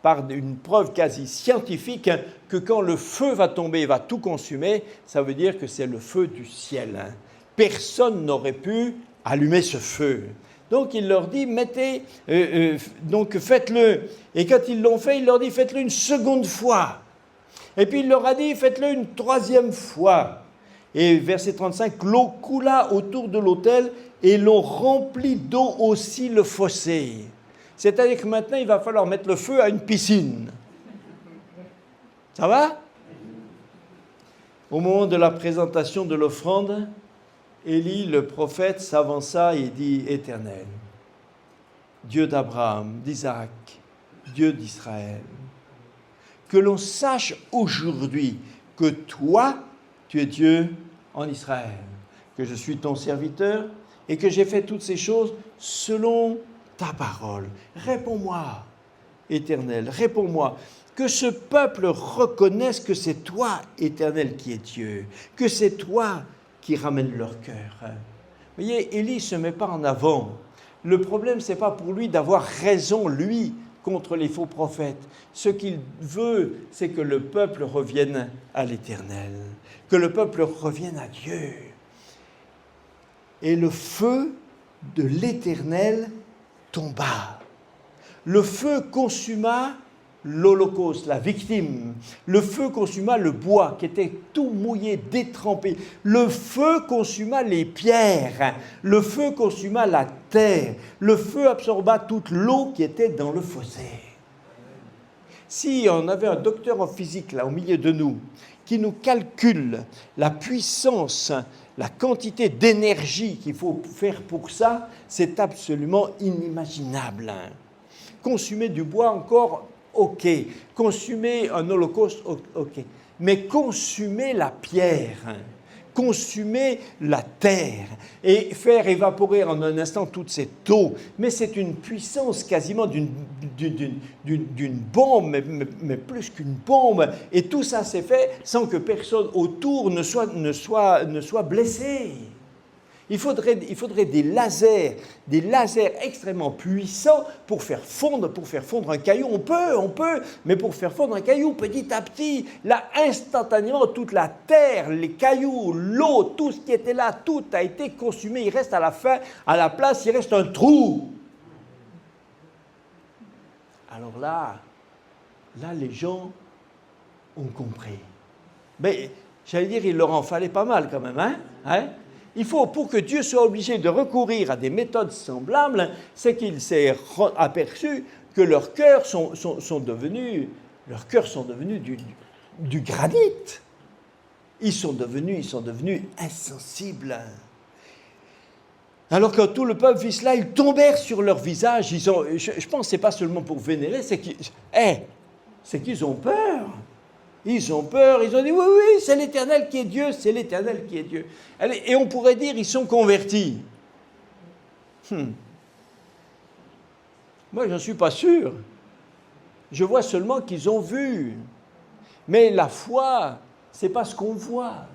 par une preuve quasi scientifique, que quand le feu va tomber et va tout consumer, ça veut dire que c'est le feu du ciel. Personne n'aurait pu allumer ce feu. Donc il leur dit, donc faites-le. Et quand ils l'ont fait, il leur dit, faites-le une seconde fois. Et puis il leur a dit, faites-le une 3e fois. Et verset 35, l'eau coula autour de l'autel et l'on remplit d'eau aussi le fossé. C'est-à-dire que maintenant, il va falloir mettre le feu à une piscine. Ça va? Au moment de la présentation de l'offrande, Élie, le prophète, s'avança et dit, Éternel, Dieu d'Abraham, d'Isaac, Dieu d'Israël, que l'on sache aujourd'hui que toi, tu es Dieu en Israël, que je suis ton serviteur et que j'ai fait toutes ces choses selon ta parole. Réponds-moi, Éternel, réponds-moi. Que ce peuple reconnaisse que c'est toi, Éternel, qui es Dieu, que c'est toi qui ramène leur cœur. Vous voyez, Élie ne se met pas en avant. Le problème, ce n'est pas pour lui d'avoir raison, lui, contre les faux prophètes. Ce qu'il veut, c'est que le peuple revienne à l'Éternel, que le peuple revienne à Dieu. Et le feu de l'Éternel tomba. Le feu consuma l'holocauste, la victime. Le feu consuma le bois qui était tout mouillé, détrempé. Le feu consuma les pierres. Le feu consuma la terre. Le feu absorba toute l'eau qui était dans le fossé. Si on avait un docteur en physique là au milieu de nous qui nous calcule la puissance, la quantité d'énergie qu'il faut faire pour ça, c'est absolument inimaginable. Consumer du bois encore, ok. Consumer un holocauste, ok. Mais consumer la pierre, consumer la terre et faire évaporer en un instant toute cette eau, mais c'est une puissance quasiment d'une bombe, mais plus qu'une bombe. Et tout ça s'est fait sans que personne autour ne soit blessé. Il faudrait des lasers extrêmement puissants pour faire fondre un caillou. On peut, mais pour faire fondre un caillou petit à petit, là, instantanément, toute la terre, les cailloux, l'eau, tout ce qui était là, tout a été consumé. Il reste à la fin, à la place, il reste un trou. Alors là, les gens ont compris. Mais, j'allais dire, il leur en fallait pas mal quand même, hein? Il faut, pour que Dieu soit obligé de recourir à des méthodes semblables, c'est qu'il s'est aperçu que leurs cœurs sont devenus du granit. Ils sont devenus insensibles. Alors que tout le peuple vit cela, ils tombèrent sur leur visage. Je pense que ce n'est pas seulement pour vénérer, c'est qu'ils ont peur. Ils ont peur, ils ont dit, oui, c'est l'Éternel qui est Dieu, c'est l'Éternel qui est Dieu. Et on pourrait dire, ils sont convertis. Moi, je n'en suis pas sûr. Je vois seulement qu'ils ont vu. Mais la foi, ce n'est pas ce qu'on voit.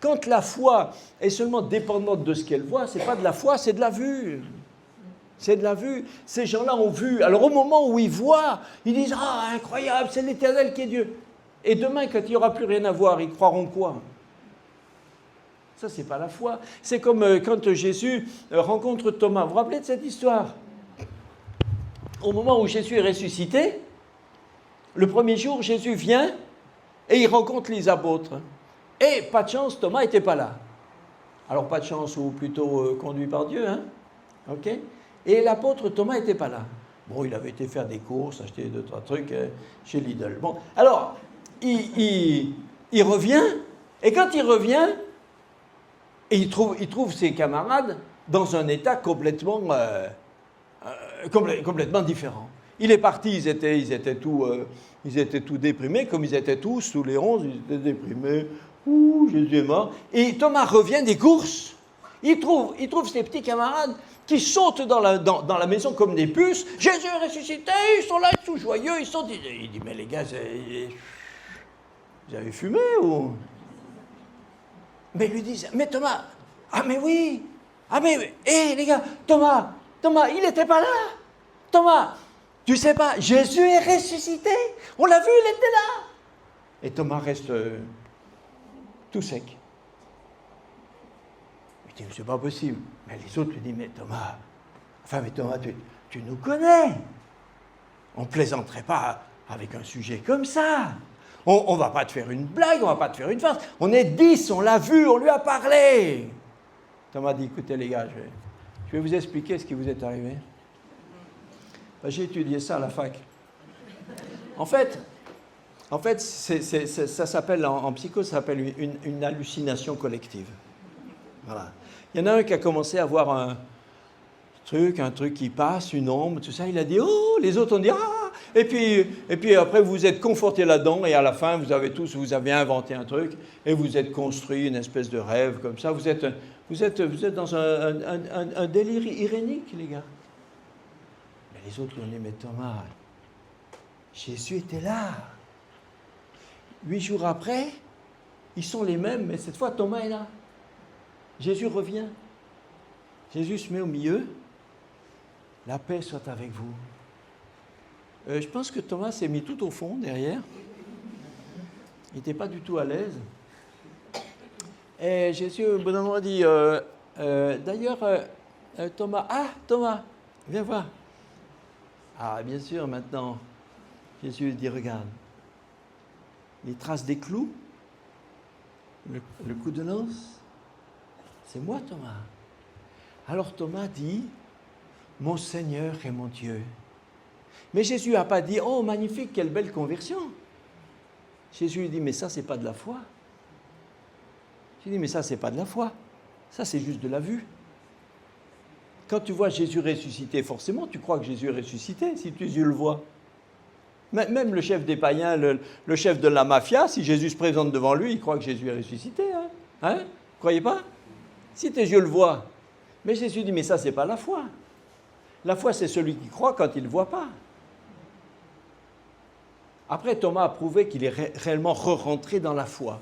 Quand la foi est seulement dépendante de ce qu'elle voit, ce n'est pas de la foi, c'est de la vue. C'est de la vue. Ces gens-là ont vu. Alors au moment où ils voient, ils disent, ah, incroyable, c'est l'Éternel qui est Dieu. Et demain, quand il n'y aura plus rien à voir, ils croiront quoi? Ça, ce n'est pas la foi. C'est comme quand Jésus rencontre Thomas. Vous vous rappelez de cette histoire? Au moment où Jésus est ressuscité, le premier jour, Jésus vient et il rencontre les apôtres. Et pas de chance, Thomas n'était pas là. Alors pas de chance, ou plutôt conduit par Dieu, hein? Ok? Et l'apôtre Thomas n'était pas là. Bon, il avait été faire des courses, acheter 2-3 trucs chez Lidl. Bon, alors, il revient, et quand il revient, il trouve ses camarades dans un état complètement différent. Il est parti, ils étaient tous déprimés, comme ils étaient tous les 11, ils étaient déprimés. Ouh, Jésus est mort. Et Thomas revient des courses, il trouve ses petits camarades qui sautent dans la maison comme des puces. Jésus est ressuscité, ils sont là, ils sont joyeux, il dit, mais les gars, vous avez fumé ou... Mais ils lui disent, mais Thomas, ah mais oui, ah mais, hé les gars, Thomas, il n'était pas là. Thomas, tu sais pas, Jésus est ressuscité, on l'a vu, il était là. Et Thomas reste tout sec. Il dit, c'est pas possible. Mais les autres lui disent, mais Thomas, tu nous connais. On ne plaisanterait pas avec un sujet comme ça. On ne va pas te faire une blague, on ne va pas te faire une farce. On est 10, on l'a vu, on lui a parlé. Thomas dit, écoutez les gars, je vais vous expliquer ce qui vous est arrivé. Ben, j'ai étudié ça à la fac. En fait ça s'appelle, en psycho, ça s'appelle une hallucination collective. Voilà. Il y en a un qui a commencé à voir un truc qui passe, une ombre, tout ça. Il a dit, oh, les autres ont dit, ah. Et puis après, vous vous êtes confortés là-dedans, et à la fin, vous avez inventé un truc, et vous êtes construit une espèce de rêve comme ça. Vous êtes dans un délire irénique, les gars. Mais les autres lui ont dit, mais Thomas, Jésus était là. 8 jours après, ils sont les mêmes, mais cette fois, Thomas est là. Jésus revient. Jésus se met au milieu. La paix soit avec vous. Je pense que Thomas s'est mis tout au fond, derrière. Il n'était pas du tout à l'aise. Et Jésus, au bout d'un moment, dit, d'ailleurs, Thomas, viens voir. Ah, bien sûr, maintenant, Jésus lui dit, regarde, les traces des clous, le coup de lance, c'est moi, Thomas. Alors Thomas dit, mon Seigneur et mon Dieu. Mais Jésus n'a pas dit, oh, magnifique, quelle belle conversion. Jésus lui dit, mais ça, c'est pas de la foi. J'ai dit, mais ça, c'est pas de la foi. Ça, c'est juste de la vue. Quand tu vois Jésus ressuscité, forcément, tu crois que Jésus est ressuscité, si tes yeux le voient. Même le chef des païens, le chef de la mafia, si Jésus se présente devant lui, il croit que Jésus est ressuscité. Hein? Vous ne croyez pas? Si tes yeux le voient. Mais Jésus dit, mais ça, c'est pas la foi. La foi, c'est celui qui croit quand il ne voit pas. Après, Thomas a prouvé qu'il est réellement re-rentré dans la foi.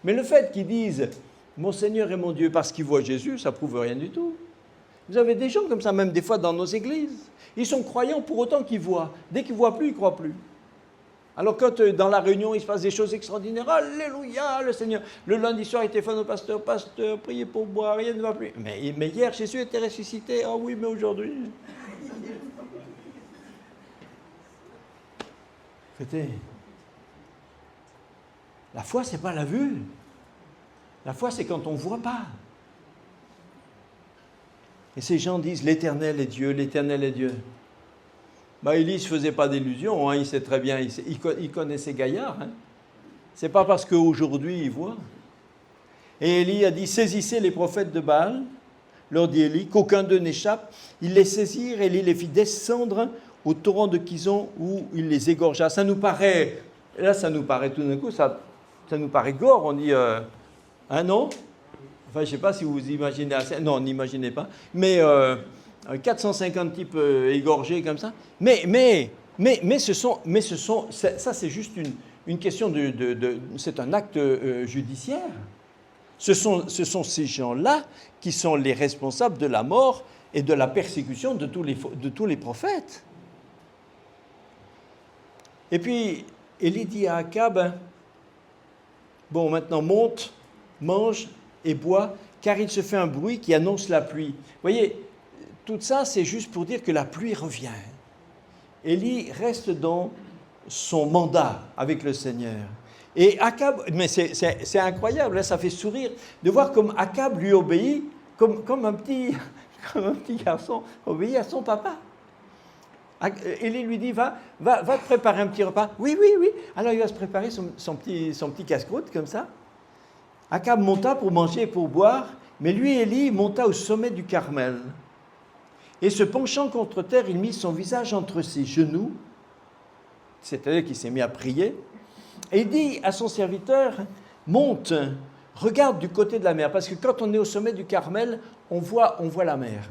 Mais le fait qu'ils disent « Mon Seigneur et mon Dieu » parce qu'ils voient Jésus, ça ne prouve rien du tout. Vous avez des gens comme ça, même des fois dans nos églises. Ils sont croyants pour autant qu'ils voient. Dès qu'ils ne voient plus, ils ne croient plus. Alors quand dans la réunion, il se passe des choses extraordinaires, Alléluia, le Seigneur. Le lundi soir, il téléphone au pasteur, priez pour moi, rien ne va plus. Mais hier, Jésus était ressuscité. Ah oui, mais aujourd'hui... Écoutez, la foi, ce n'est pas la vue. La foi, c'est quand on ne voit pas. Et ces gens disent, l'Éternel est Dieu, l'Éternel est Dieu. Élie ne se faisait pas d'illusions, il sait très bien, il connaissait Gaillard. Ce n'est pas parce qu'aujourd'hui il voit. Et Élie a dit, saisissez les prophètes de Baal, leur dit Élie, qu'aucun d'eux n'échappe. Ils les saisirent, Élie les fit descendre au torrent de Kison où il les égorgea. Ça nous paraît tout d'un coup, ça nous paraît gore, on dit, non? Enfin, je ne sais pas si vous imaginez assez, non, n'imaginez pas, mais 450 types égorgés comme ça. Mais ça c'est juste une question c'est un acte judiciaire. Ce sont ces gens-là qui sont les responsables de la mort et de la persécution de tous les prophètes. Et puis, Élie dit à Akab, bon, maintenant monte, mange et bois, car il se fait un bruit qui annonce la pluie. Vous voyez, tout ça, c'est juste pour dire que la pluie revient. Élie reste dans son mandat avec le Seigneur. Et Akab, mais c'est incroyable, là, ça fait sourire de voir comme Akab lui obéit comme un petit comme un petit garçon, obéit à son papa. Élie lui dit, va te préparer un petit repas. Oui. Alors il va se préparer son petit casse-croûte comme ça. Akab monta pour manger et pour boire, mais lui, Élie, monta au sommet du Carmel. Et se penchant contre terre, il mit son visage entre ses genoux, c'est-à-dire qu'il s'est mis à prier, et il dit à son serviteur, monte, regarde du côté de la mer, parce que quand on est au sommet du Carmel, on voit la mer.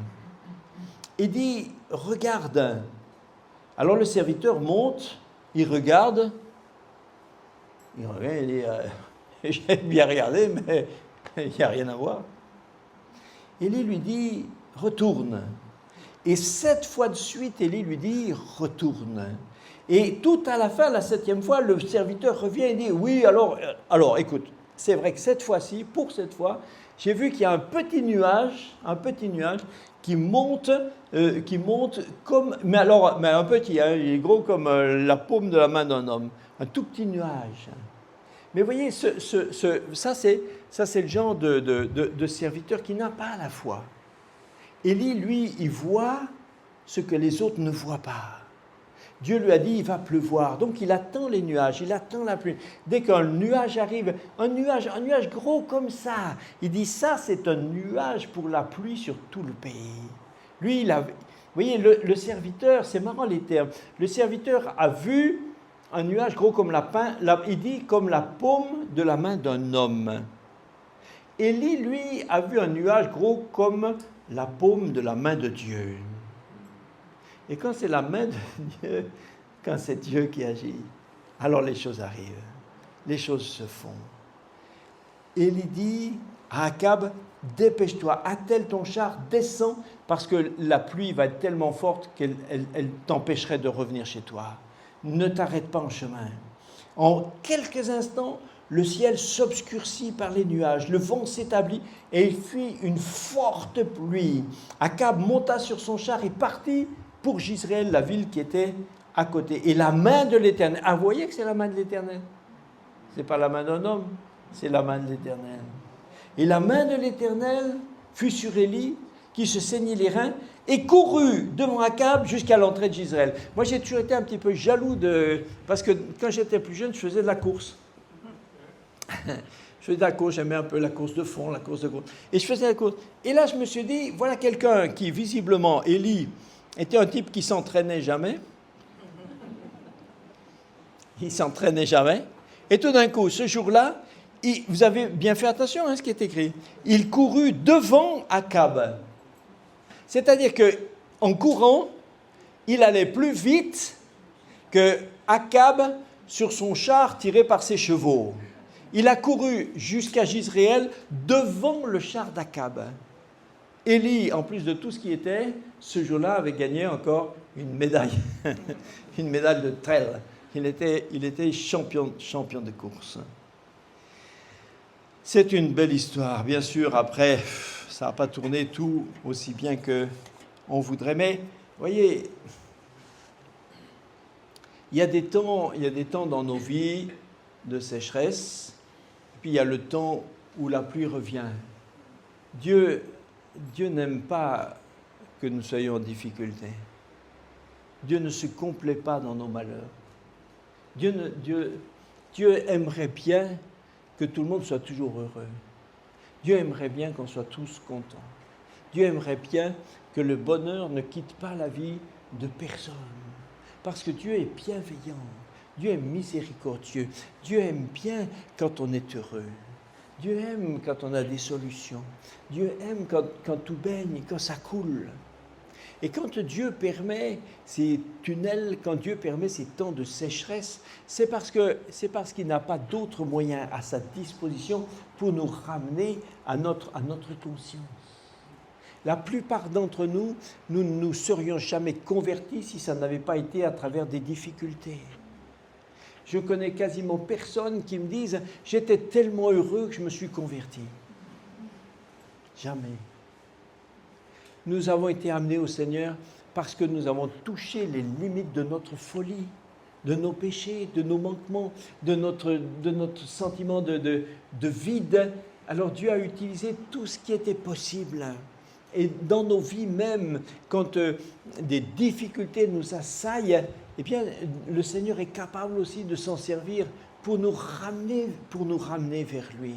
Il dit, regarde. Alors le serviteur monte, il regarde, il dit, j'ai bien regardé, mais il n'y a rien à voir. Élie lui dit, retourne. Et 7 fois de suite, Élie lui dit, retourne. Et tout à la fin, la 7e fois, le serviteur revient et dit, oui, alors écoute, c'est vrai que cette fois-ci, pour cette fois, j'ai vu qu'il y a un petit nuage qui monte comme, mais un petit, hein, il est gros comme la paume de la main d'un homme, un tout petit nuage. Mais vous voyez, ça c'est le genre de serviteur qui n'a pas la foi. Élie, lui, il voit ce que les autres ne voient pas. Dieu lui a dit, il va pleuvoir. Donc il attend les nuages, il attend la pluie. Dès qu'un nuage arrive, un nuage gros comme ça, il dit, ça c'est un nuage pour la pluie sur tout le pays. Lui, vous voyez, le serviteur, c'est marrant les termes, le serviteur a vu un nuage gros comme il dit comme la paume de la main d'un homme. Élie, lui, a vu un nuage gros comme la paume de la main de Dieu. Et quand c'est la main de Dieu, quand c'est Dieu qui agit, alors les choses arrivent, les choses se font. Élie dit à Akab, dépêche-toi, attelle ton char, descends, parce que la pluie va être tellement forte qu'elle t'empêcherait de revenir chez toi. Ne t'arrête pas en chemin. En quelques instants, le ciel s'obscurcit par les nuages, le vent s'établit et il fit une forte pluie. Akab monta sur son char et partit pour Jizréel, la ville qui était à côté. Et la main de l'Éternel, vous voyez que c'est la main de l'Éternel? Ce n'est pas la main d'un homme, c'est la main de l'Éternel. Et la main de l'Éternel fut sur Élie, qui se saignait les reins, et courut devant Akab jusqu'à l'entrée de Jizréel. Moi, j'ai toujours été un petit peu jaloux parce que quand j'étais plus jeune, je faisais de la course. Je faisais de la course, j'aimais un peu la course de fond, la course de course. Et je faisais la course. Et là, je me suis dit, voilà quelqu'un qui, visiblement, Élie, était un type qui s'entraînait jamais. Il s'entraînait jamais. Et tout d'un coup, ce jour-là, vous avez bien fait attention à ce qui est écrit. Il courut devant Akab. C'est-à-dire qu'en courant, il allait plus vite que Akab sur son char tiré par ses chevaux. Il a couru jusqu'à Jizréel devant le char d'Akab. Élie, en plus de tout ce qui était, ce jour-là avait gagné encore une médaille, une médaille de trail. Il était champion de course. C'est une belle histoire. Bien sûr, après, ça n'a pas tourné tout aussi bien qu'on voudrait. Mais, vous voyez, il y a des temps dans nos vies de sécheresse, puis il y a le temps où la pluie revient. Dieu n'aime pas que nous soyons en difficulté. Dieu ne se complaît pas dans nos malheurs. Dieu aimerait bien que tout le monde soit toujours heureux. Dieu aimerait bien qu'on soit tous contents. Dieu aimerait bien que le bonheur ne quitte pas la vie de personne. Parce que Dieu est bienveillant. Dieu est miséricordieux. Dieu aime bien quand on est heureux. Dieu aime quand on a des solutions. Dieu aime quand tout baigne, quand ça coule. Et quand Dieu permet ces tunnels, quand Dieu permet ces temps de sécheresse, c'est parce qu'il n'a pas d'autres moyens à sa disposition pour nous ramener à notre conscience. La plupart d'entre nous ne nous serions jamais convertis si ça n'avait pas été à travers des difficultés. Je connais quasiment personne qui me dise « J'étais tellement heureux que je me suis converti ». Jamais. Nous avons été amenés au Seigneur parce que nous avons touché les limites de notre folie, de nos péchés, de nos manquements, de notre sentiment de vide. Alors Dieu a utilisé tout ce qui était possible. et dans nos vies même, quand des difficultés nous assaillent, eh bien, le Seigneur est capable aussi de s'en servir pour nous ramener vers lui.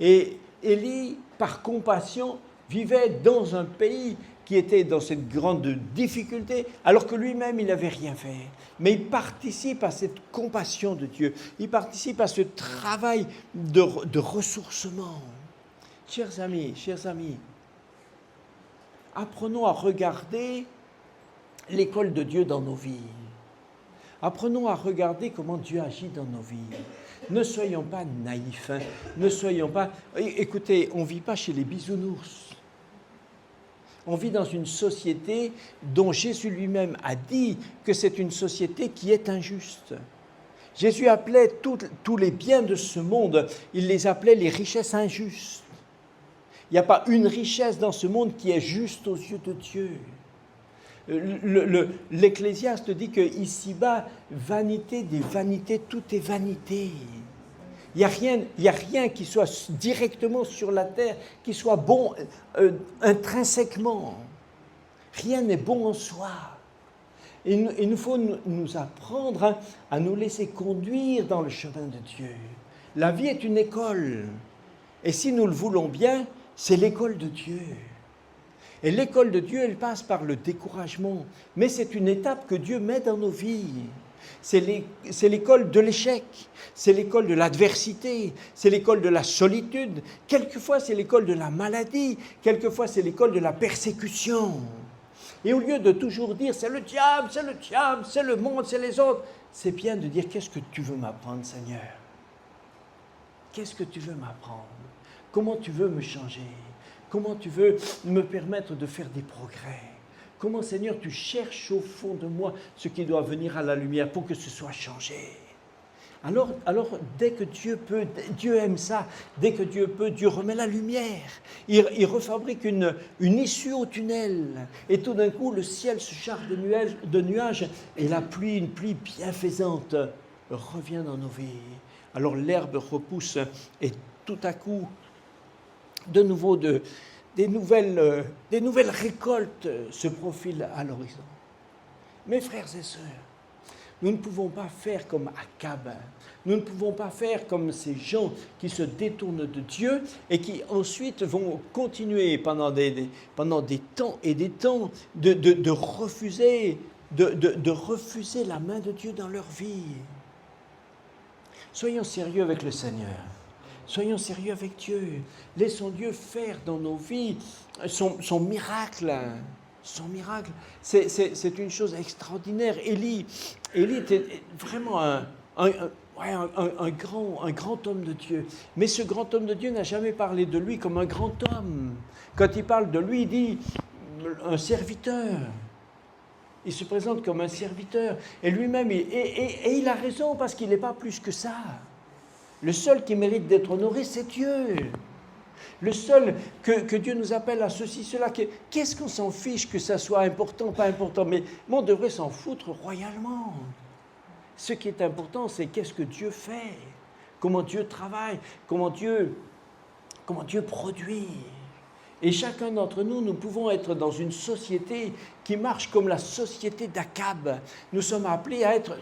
Et Élie, par compassion, vivait dans un pays qui était dans cette grande difficulté, alors que lui-même, il n'avait rien fait. Mais il participe à cette compassion de Dieu. Il participe à ce travail de ressourcement. Chers amis, apprenons à regarder l'école de Dieu dans nos vies. Apprenons à regarder comment Dieu agit dans nos vies. Ne soyons pas naïfs, hein. Ne soyons pas... Écoutez, on ne vit pas chez les bisounours. On vit dans une société dont Jésus lui-même a dit que c'est une société qui est injuste. Jésus appelait tous les biens de ce monde, il les appelait les richesses injustes. Il n'y a pas une richesse dans ce monde qui est juste aux yeux de Dieu. L'Ecclésiaste dit que ici-bas, vanité des vanités, tout est vanité. Il n'y a rien qui soit directement sur la terre, qui soit bon intrinsèquement. Rien n'est bon en soi. Il nous faut nous apprendre à nous laisser conduire dans le chemin de Dieu. La vie est une école. Et si nous le voulons bien, c'est l'école de Dieu. Et l'école de Dieu, elle passe par le découragement. Mais c'est une étape que Dieu met dans nos vies. C'est l'école de l'échec, c'est l'école de l'adversité, c'est l'école de la solitude. Quelquefois, c'est l'école de la maladie, quelquefois, c'est l'école de la persécution. Et au lieu de toujours dire « c'est le diable, c'est le monde, c'est les autres », c'est bien de dire « qu'est-ce que tu veux m'apprendre, Seigneur ? Qu'est-ce que tu veux m'apprendre ? Comment tu veux me changer ? Comment tu veux me permettre de faire des progrès ? Comment, Seigneur, tu cherches au fond de moi ce qui doit venir à la lumière pour que ce soit changé ? Alors, dès que Dieu peut, Dieu aime ça, dès que Dieu peut, Dieu remet la lumière. Il refabrique une issue au tunnel. Et tout d'un coup, le ciel se charge de nuages et la pluie, une pluie bienfaisante, revient dans nos vies. Alors l'herbe repousse et tout à coup, de nouveau, des nouvelles récoltes se profilent à l'horizon. Mes frères et sœurs, nous ne pouvons pas faire comme Akab. Nous ne pouvons pas faire comme ces gens qui se détournent de Dieu et qui ensuite vont continuer pendant des temps et des temps de refuser la main de Dieu dans leur vie. Soyons sérieux avec le Seigneur. Soyons sérieux avec Dieu. Laissons Dieu faire dans nos vies son miracle. Son miracle. C'est une chose extraordinaire. Élie était vraiment un grand homme de Dieu. Mais ce grand homme de Dieu n'a jamais parlé de lui comme un grand homme. Quand il parle de lui, il dit un serviteur. Il se présente comme un serviteur. Et lui-même, et il a raison parce qu'il n'est pas plus que ça. Le seul qui mérite d'être honoré, c'est Dieu. Le seul que Dieu nous appelle à ceci, cela. Qu'est-ce qu'on s'en fiche que ça soit important, pas important, mais on devrait s'en foutre royalement. Ce qui est important, c'est qu'est-ce que Dieu fait, comment Dieu travaille, comment Dieu produit. Et chacun d'entre nous, nous pouvons être dans une société qui marche comme la société d'Akab. Nous sommes appelés à être,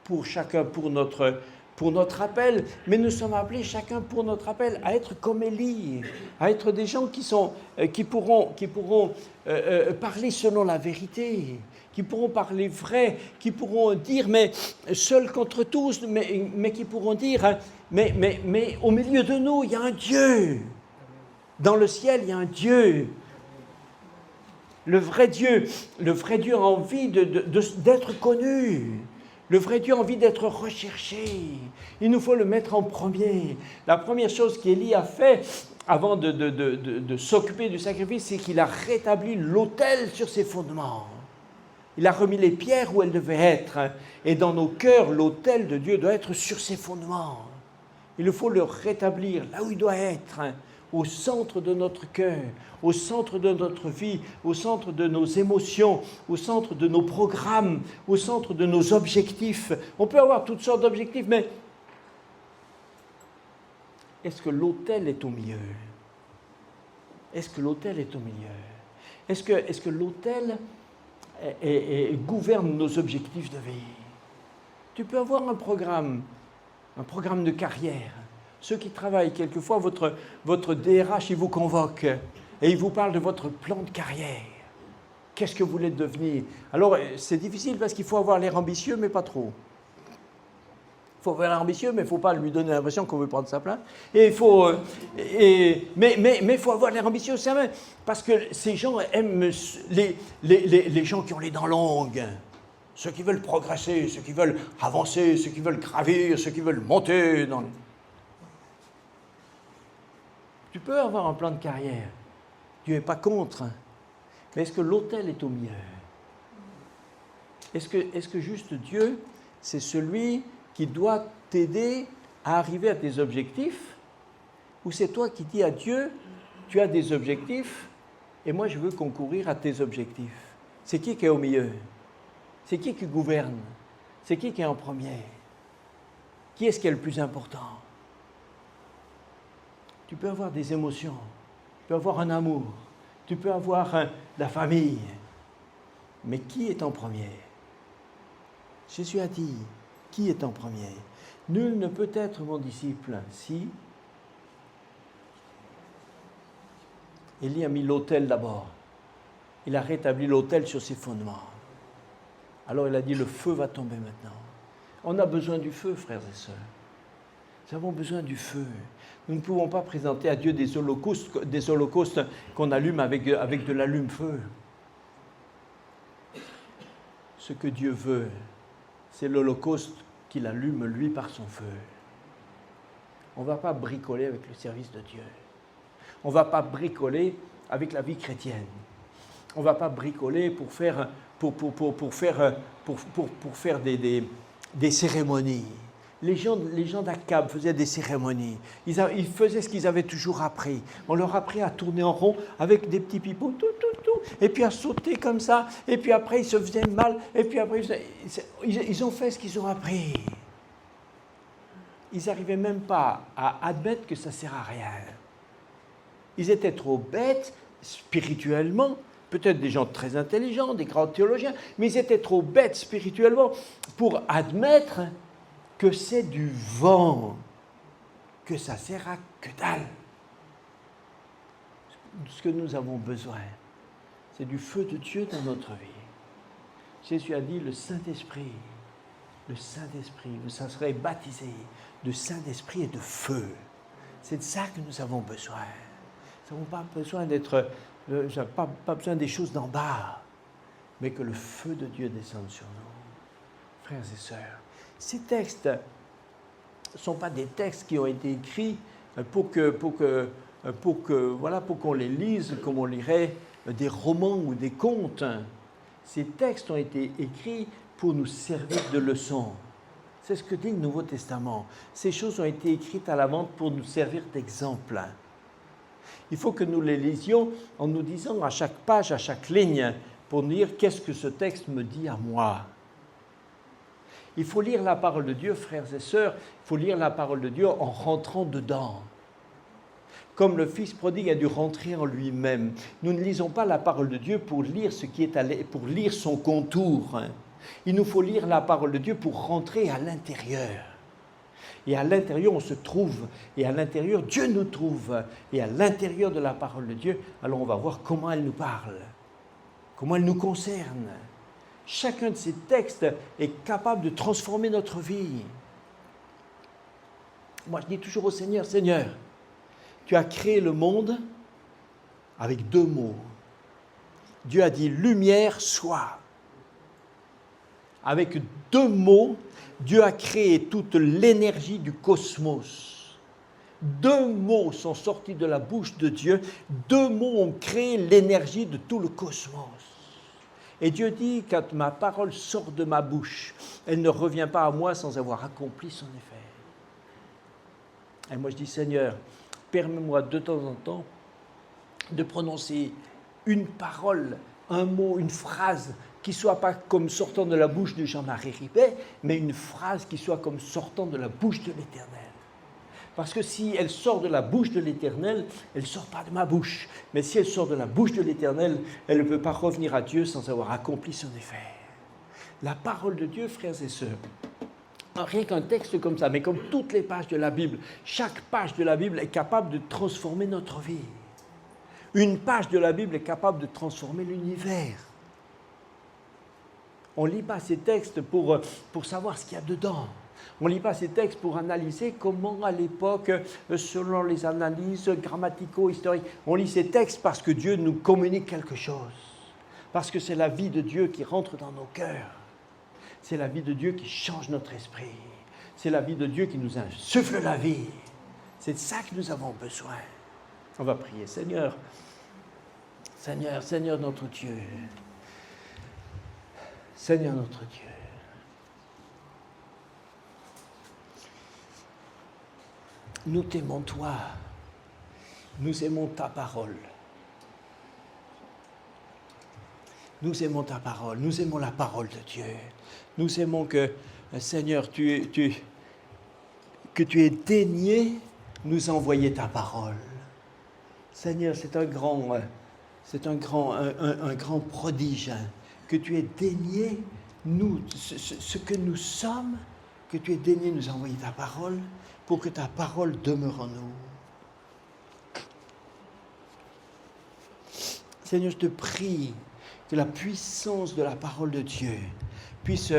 pour chacun pour notre appel, mais nous sommes appelés chacun pour notre appel à être comme Élie, à être des gens qui pourront parler selon la vérité, qui pourront parler vrai, qui pourront dire, mais seuls contre tous, mais qui pourront dire, mais au milieu de nous, il y a un Dieu. Dans le ciel, il y a un Dieu. Le vrai Dieu a envie d'être connu. Le vrai Dieu a envie d'être recherché. Il nous faut le mettre en premier. La première chose qu'Élie a fait avant de s'occuper du sacrifice, c'est qu'il a rétabli l'autel sur ses fondements. Il a remis les pierres où elles devaient être. Et dans nos cœurs, l'autel de Dieu doit être sur ses fondements. Il nous faut le rétablir là où il doit être, au centre de notre cœur, au centre de notre vie, au centre de nos émotions, au centre de nos programmes, au centre de nos objectifs. On peut avoir toutes sortes d'objectifs, mais est-ce que l'autel est au milieu ? Est-ce que l'autel est au milieu ? Est-ce que l'autel gouverne nos objectifs de vie? Tu peux avoir un programme de carrière. Ceux qui travaillent, quelquefois, votre DRH, il vous convoque et il vous parle de votre plan de carrière. Qu'est-ce que vous voulez devenir? Alors, c'est difficile parce qu'il faut avoir l'air ambitieux, mais pas trop. Il faut avoir l'air ambitieux, mais il ne faut pas lui donner l'impression qu'on veut prendre sa place. Mais il faut avoir l'air ambitieux, c'est vrai, parce que ces gens aiment les gens qui ont les dents longues, ceux qui veulent progresser, ceux qui veulent avancer, ceux qui veulent gravir, ceux qui veulent monter dans les... Tu peux avoir un plan de carrière, Dieu n'est pas contre, mais est-ce que l'autel est au milieu? Est-ce que juste Dieu, c'est celui qui doit t'aider à arriver à tes objectifs, ou c'est toi qui dis à Dieu, tu as des objectifs, et moi je veux concourir à tes objectifs? C'est qui est au milieu? C'est qui gouverne? C'est qui est en premier? Qui est-ce qui est le plus important? Tu peux avoir des émotions, tu peux avoir un amour, tu peux avoir la famille, mais qui est en premier? Jésus a dit, qui est en premier? Nul ne peut être mon disciple si... Élie a mis l'autel d'abord. Il a rétabli l'autel sur ses fondements. Alors il a dit, le feu va tomber maintenant. On a besoin du feu, frères et sœurs. Nous avons besoin du feu. Nous ne pouvons pas présenter à Dieu des holocaustes qu'on allume avec de l'allume-feu. Ce que Dieu veut, c'est l'holocauste qu'il allume, lui, par son feu. On ne va pas bricoler avec le service de Dieu. On ne va pas bricoler avec la vie chrétienne. On ne va pas bricoler pour faire des cérémonies. Les gens d'Akab faisaient des cérémonies. Ils faisaient ce qu'ils avaient toujours appris. On leur a appris à tourner en rond avec des petits pipeaux, et puis à sauter comme ça. Et puis après, ils se faisaient mal. Et puis après, ils ont fait ce qu'ils ont appris. Ils n'arrivaient même pas à admettre que ça ne sert à rien. Ils étaient trop bêtes spirituellement. Peut-être des gens très intelligents, des grands théologiens, mais ils étaient trop bêtes spirituellement pour admettre que c'est du vent, que ça sert à que dalle. Ce que nous avons besoin, c'est du feu de Dieu dans notre vie. Jésus a dit, le Saint-Esprit, vous serez baptisés de Saint-Esprit et de feu. C'est de ça que nous avons besoin. Nous n'avons pas besoin pas besoin des choses d'en bas, mais que le feu de Dieu descende sur nous. Frères et sœurs, ces textes ne sont pas des textes qui ont été écrits pour qu'on les lise comme on lirait des romans ou des contes. Ces textes ont été écrits pour nous servir de leçon. C'est ce que dit le Nouveau Testament. Ces choses ont été écrites à l'avance pour nous servir d'exemple. Il faut que nous les lisions en nous disant à chaque page, à chaque ligne, pour nous dire qu'est-ce que ce texte me dit à moi. Il faut lire la parole de Dieu, frères et sœurs, il faut lire la parole de Dieu en rentrant dedans. Comme le Fils prodigue a dû rentrer en lui-même. Nous ne lisons pas la parole de Dieu pour lire pour lire son contour. Il nous faut lire la parole de Dieu pour rentrer à l'intérieur. Et à l'intérieur, on se trouve. Et à l'intérieur, Dieu nous trouve. Et à l'intérieur de la parole de Dieu, alors on va voir comment elle nous parle, comment elle nous concerne. Chacun de ces textes est capable de transformer notre vie. Moi, je dis toujours au Seigneur, Seigneur, tu as créé le monde avec 2 mots. Dieu a dit, lumière soit. Avec 2 mots, Dieu a créé toute l'énergie du cosmos. 2 mots sont sortis de la bouche de Dieu. 2 mots ont créé l'énergie de tout le cosmos. Et Dieu dit, quand ma parole sort de ma bouche, elle ne revient pas à moi sans avoir accompli son effet. Et moi je dis, Seigneur, permets-moi de temps en temps de prononcer une parole, un mot, une phrase qui ne soit pas comme sortant de la bouche de Jean-Marie Ribet, mais une phrase qui soit comme sortant de la bouche de l'Éternel. Parce que si elle sort de la bouche de l'Éternel, elle ne sort pas de ma bouche. Mais si elle sort de la bouche de l'Éternel, elle ne peut pas revenir à Dieu sans avoir accompli son effet. La parole de Dieu, frères et sœurs, rien qu'un texte comme ça, mais comme toutes les pages de la Bible, chaque page de la Bible est capable de transformer notre vie. Une page de la Bible est capable de transformer l'univers. On ne lit pas ces textes pour savoir ce qu'il y a dedans. On ne lit pas ces textes pour analyser comment, à l'époque, selon les analyses grammatico-historiques, on lit ces textes parce que Dieu nous communique quelque chose. Parce que c'est la vie de Dieu qui rentre dans nos cœurs. C'est la vie de Dieu qui change notre esprit. C'est la vie de Dieu qui nous insuffle la vie. C'est de ça que nous avons besoin. On va prier. Seigneur, Seigneur, Seigneur notre Dieu. Seigneur notre Dieu. Nous t'aimons toi. Nous aimons ta parole. Nous aimons ta parole. Nous aimons la parole de Dieu. Nous aimons que, Seigneur, que tu aies daigné nous envoyer ta parole. Seigneur, c'est un grand prodige, hein, que tu aies daigné nous, ce que nous sommes, que tu aies daigné nous envoyer ta parole pour que ta parole demeure en nous. Seigneur, je te prie que la puissance de la parole de Dieu puisse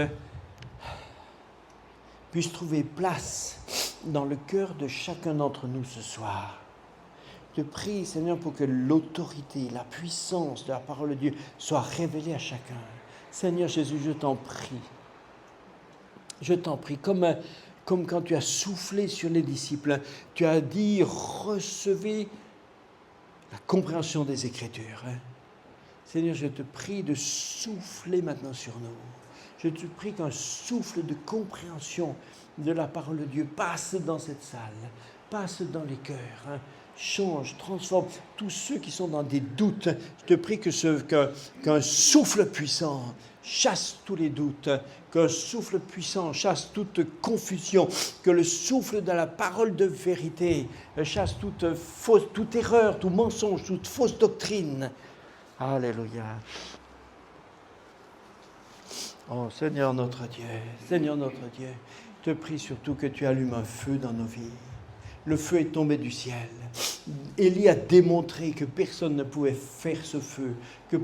trouver place dans le cœur de chacun d'entre nous ce soir. Je te prie, Seigneur, pour que l'autorité, la puissance de la parole de Dieu soit révélée à chacun. Seigneur Jésus, je t'en prie. Je t'en prie, comme quand tu as soufflé sur les disciples, tu as dit, recevez la compréhension des Écritures. Seigneur, je te prie de souffler maintenant sur nous. Je te prie qu'un souffle de compréhension de la parole de Dieu passe dans cette salle, passe dans les cœurs, change, transforme tous ceux qui sont dans des doutes. Je te prie qu'un souffle puissant chasse tous les doutes, qu'un souffle puissant chasse toute confusion, que le souffle de la parole de vérité chasse toute erreur, tout mensonge, toute fausse doctrine. Alléluia. Oh Seigneur notre Dieu, je te prie surtout que tu allumes un feu dans nos vies. Le feu est tombé du ciel. Élie a démontré que personne ne pouvait faire ce feu, que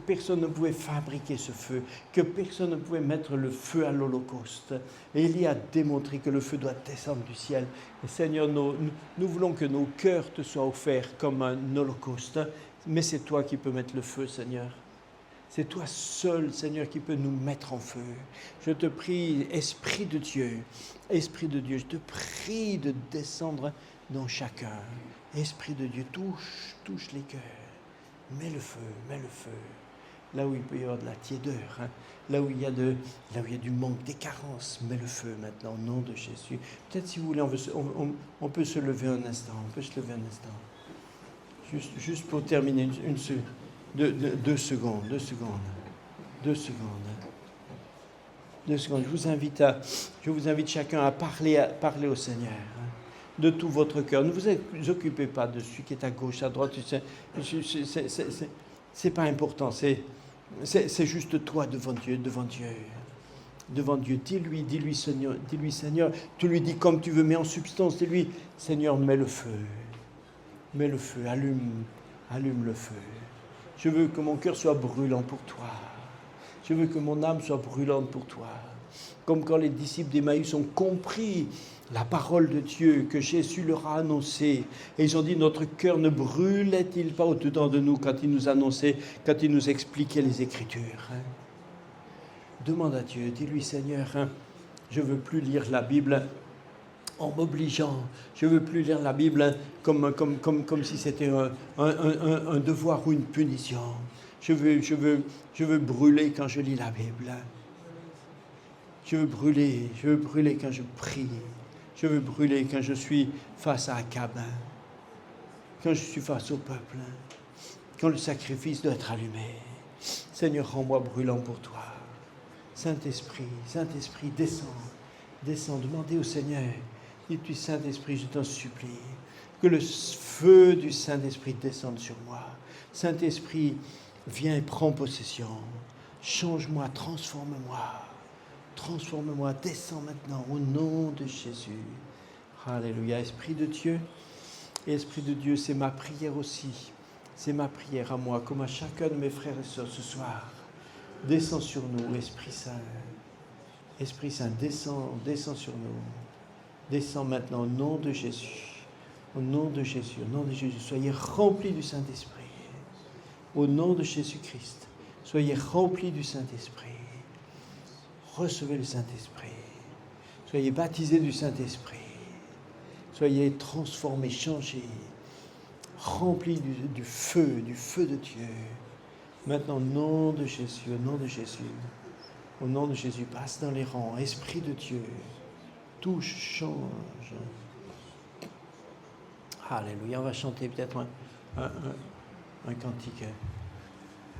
personne ne pouvait fabriquer ce feu, que personne ne pouvait mettre le feu à l'Holocauste. Élie a démontré que le feu doit descendre du ciel. Et Seigneur, nous voulons que nos cœurs te soient offerts comme un holocauste, mais c'est toi qui peux mettre le feu, Seigneur. C'est toi seul, Seigneur, qui peut nous mettre en feu. Je te prie, Esprit de Dieu, je te prie de descendre dans chacun. Esprit de Dieu, touche les cœurs. Mets le feu. Là où il peut y avoir de la tiédeur, là où il y a du manque, des carences, mets le feu maintenant, au nom de Jésus. Peut-être si vous voulez, on peut se lever un instant. Juste pour terminer, deux secondes. Je vous invite chacun à parler au Seigneur, de tout votre cœur. Ne vous occupez pas de celui qui est à gauche, à droite. C'est pas important. C'est juste toi devant Dieu. Dis-lui, Seigneur. Tu lui dis comme tu veux, mais en substance, dis-lui, Seigneur, mets le feu, allume le feu. Je veux que mon cœur soit brûlant pour toi. Je veux que mon âme soit brûlante pour toi. Comme quand les disciples d'Emmaüs ont compris la parole de Dieu que Jésus leur a annoncée. Et ils ont dit, notre cœur ne brûlait-il pas au-dedans de nous quand il nous annonçait, quand il nous expliquait les Écritures. Demande à Dieu, dis-lui, Seigneur, je ne veux plus lire la Bible en m'obligeant. Je ne veux plus lire la Bible comme si c'était un devoir ou une punition. Je veux brûler quand je lis la Bible. Je veux brûler quand je prie. Je veux brûler quand je suis face à Akab, quand je suis face au peuple, quand le sacrifice doit être allumé. Seigneur, rends-moi brûlant pour toi. Saint-Esprit, descends, demandez au Seigneur Dis-tu, Saint-Esprit, je t'en supplie, que le feu du Saint-Esprit descende sur moi. Saint-Esprit, viens et prends possession. Change-moi, transforme-moi. Transforme-moi, descends maintenant au nom de Jésus. Alléluia. Esprit de Dieu, c'est ma prière aussi. C'est ma prière à moi, comme à chacun de mes frères et sœurs ce soir. Descends sur nous, Esprit Saint. Esprit Saint, descends sur nous. Descends maintenant au nom de Jésus. Au nom de Jésus, au nom de Jésus. Soyez remplis du Saint-Esprit. Au nom de Jésus-Christ. Soyez remplis du Saint-Esprit. Recevez le Saint-Esprit. Soyez baptisés du Saint-Esprit. Soyez transformés, changés, remplis du feu de Dieu. Maintenant, au nom de Jésus, au nom de Jésus, au nom de Jésus, passe dans les rangs, Esprit de Dieu, touche, change. Alléluia, on va chanter peut-être un cantique.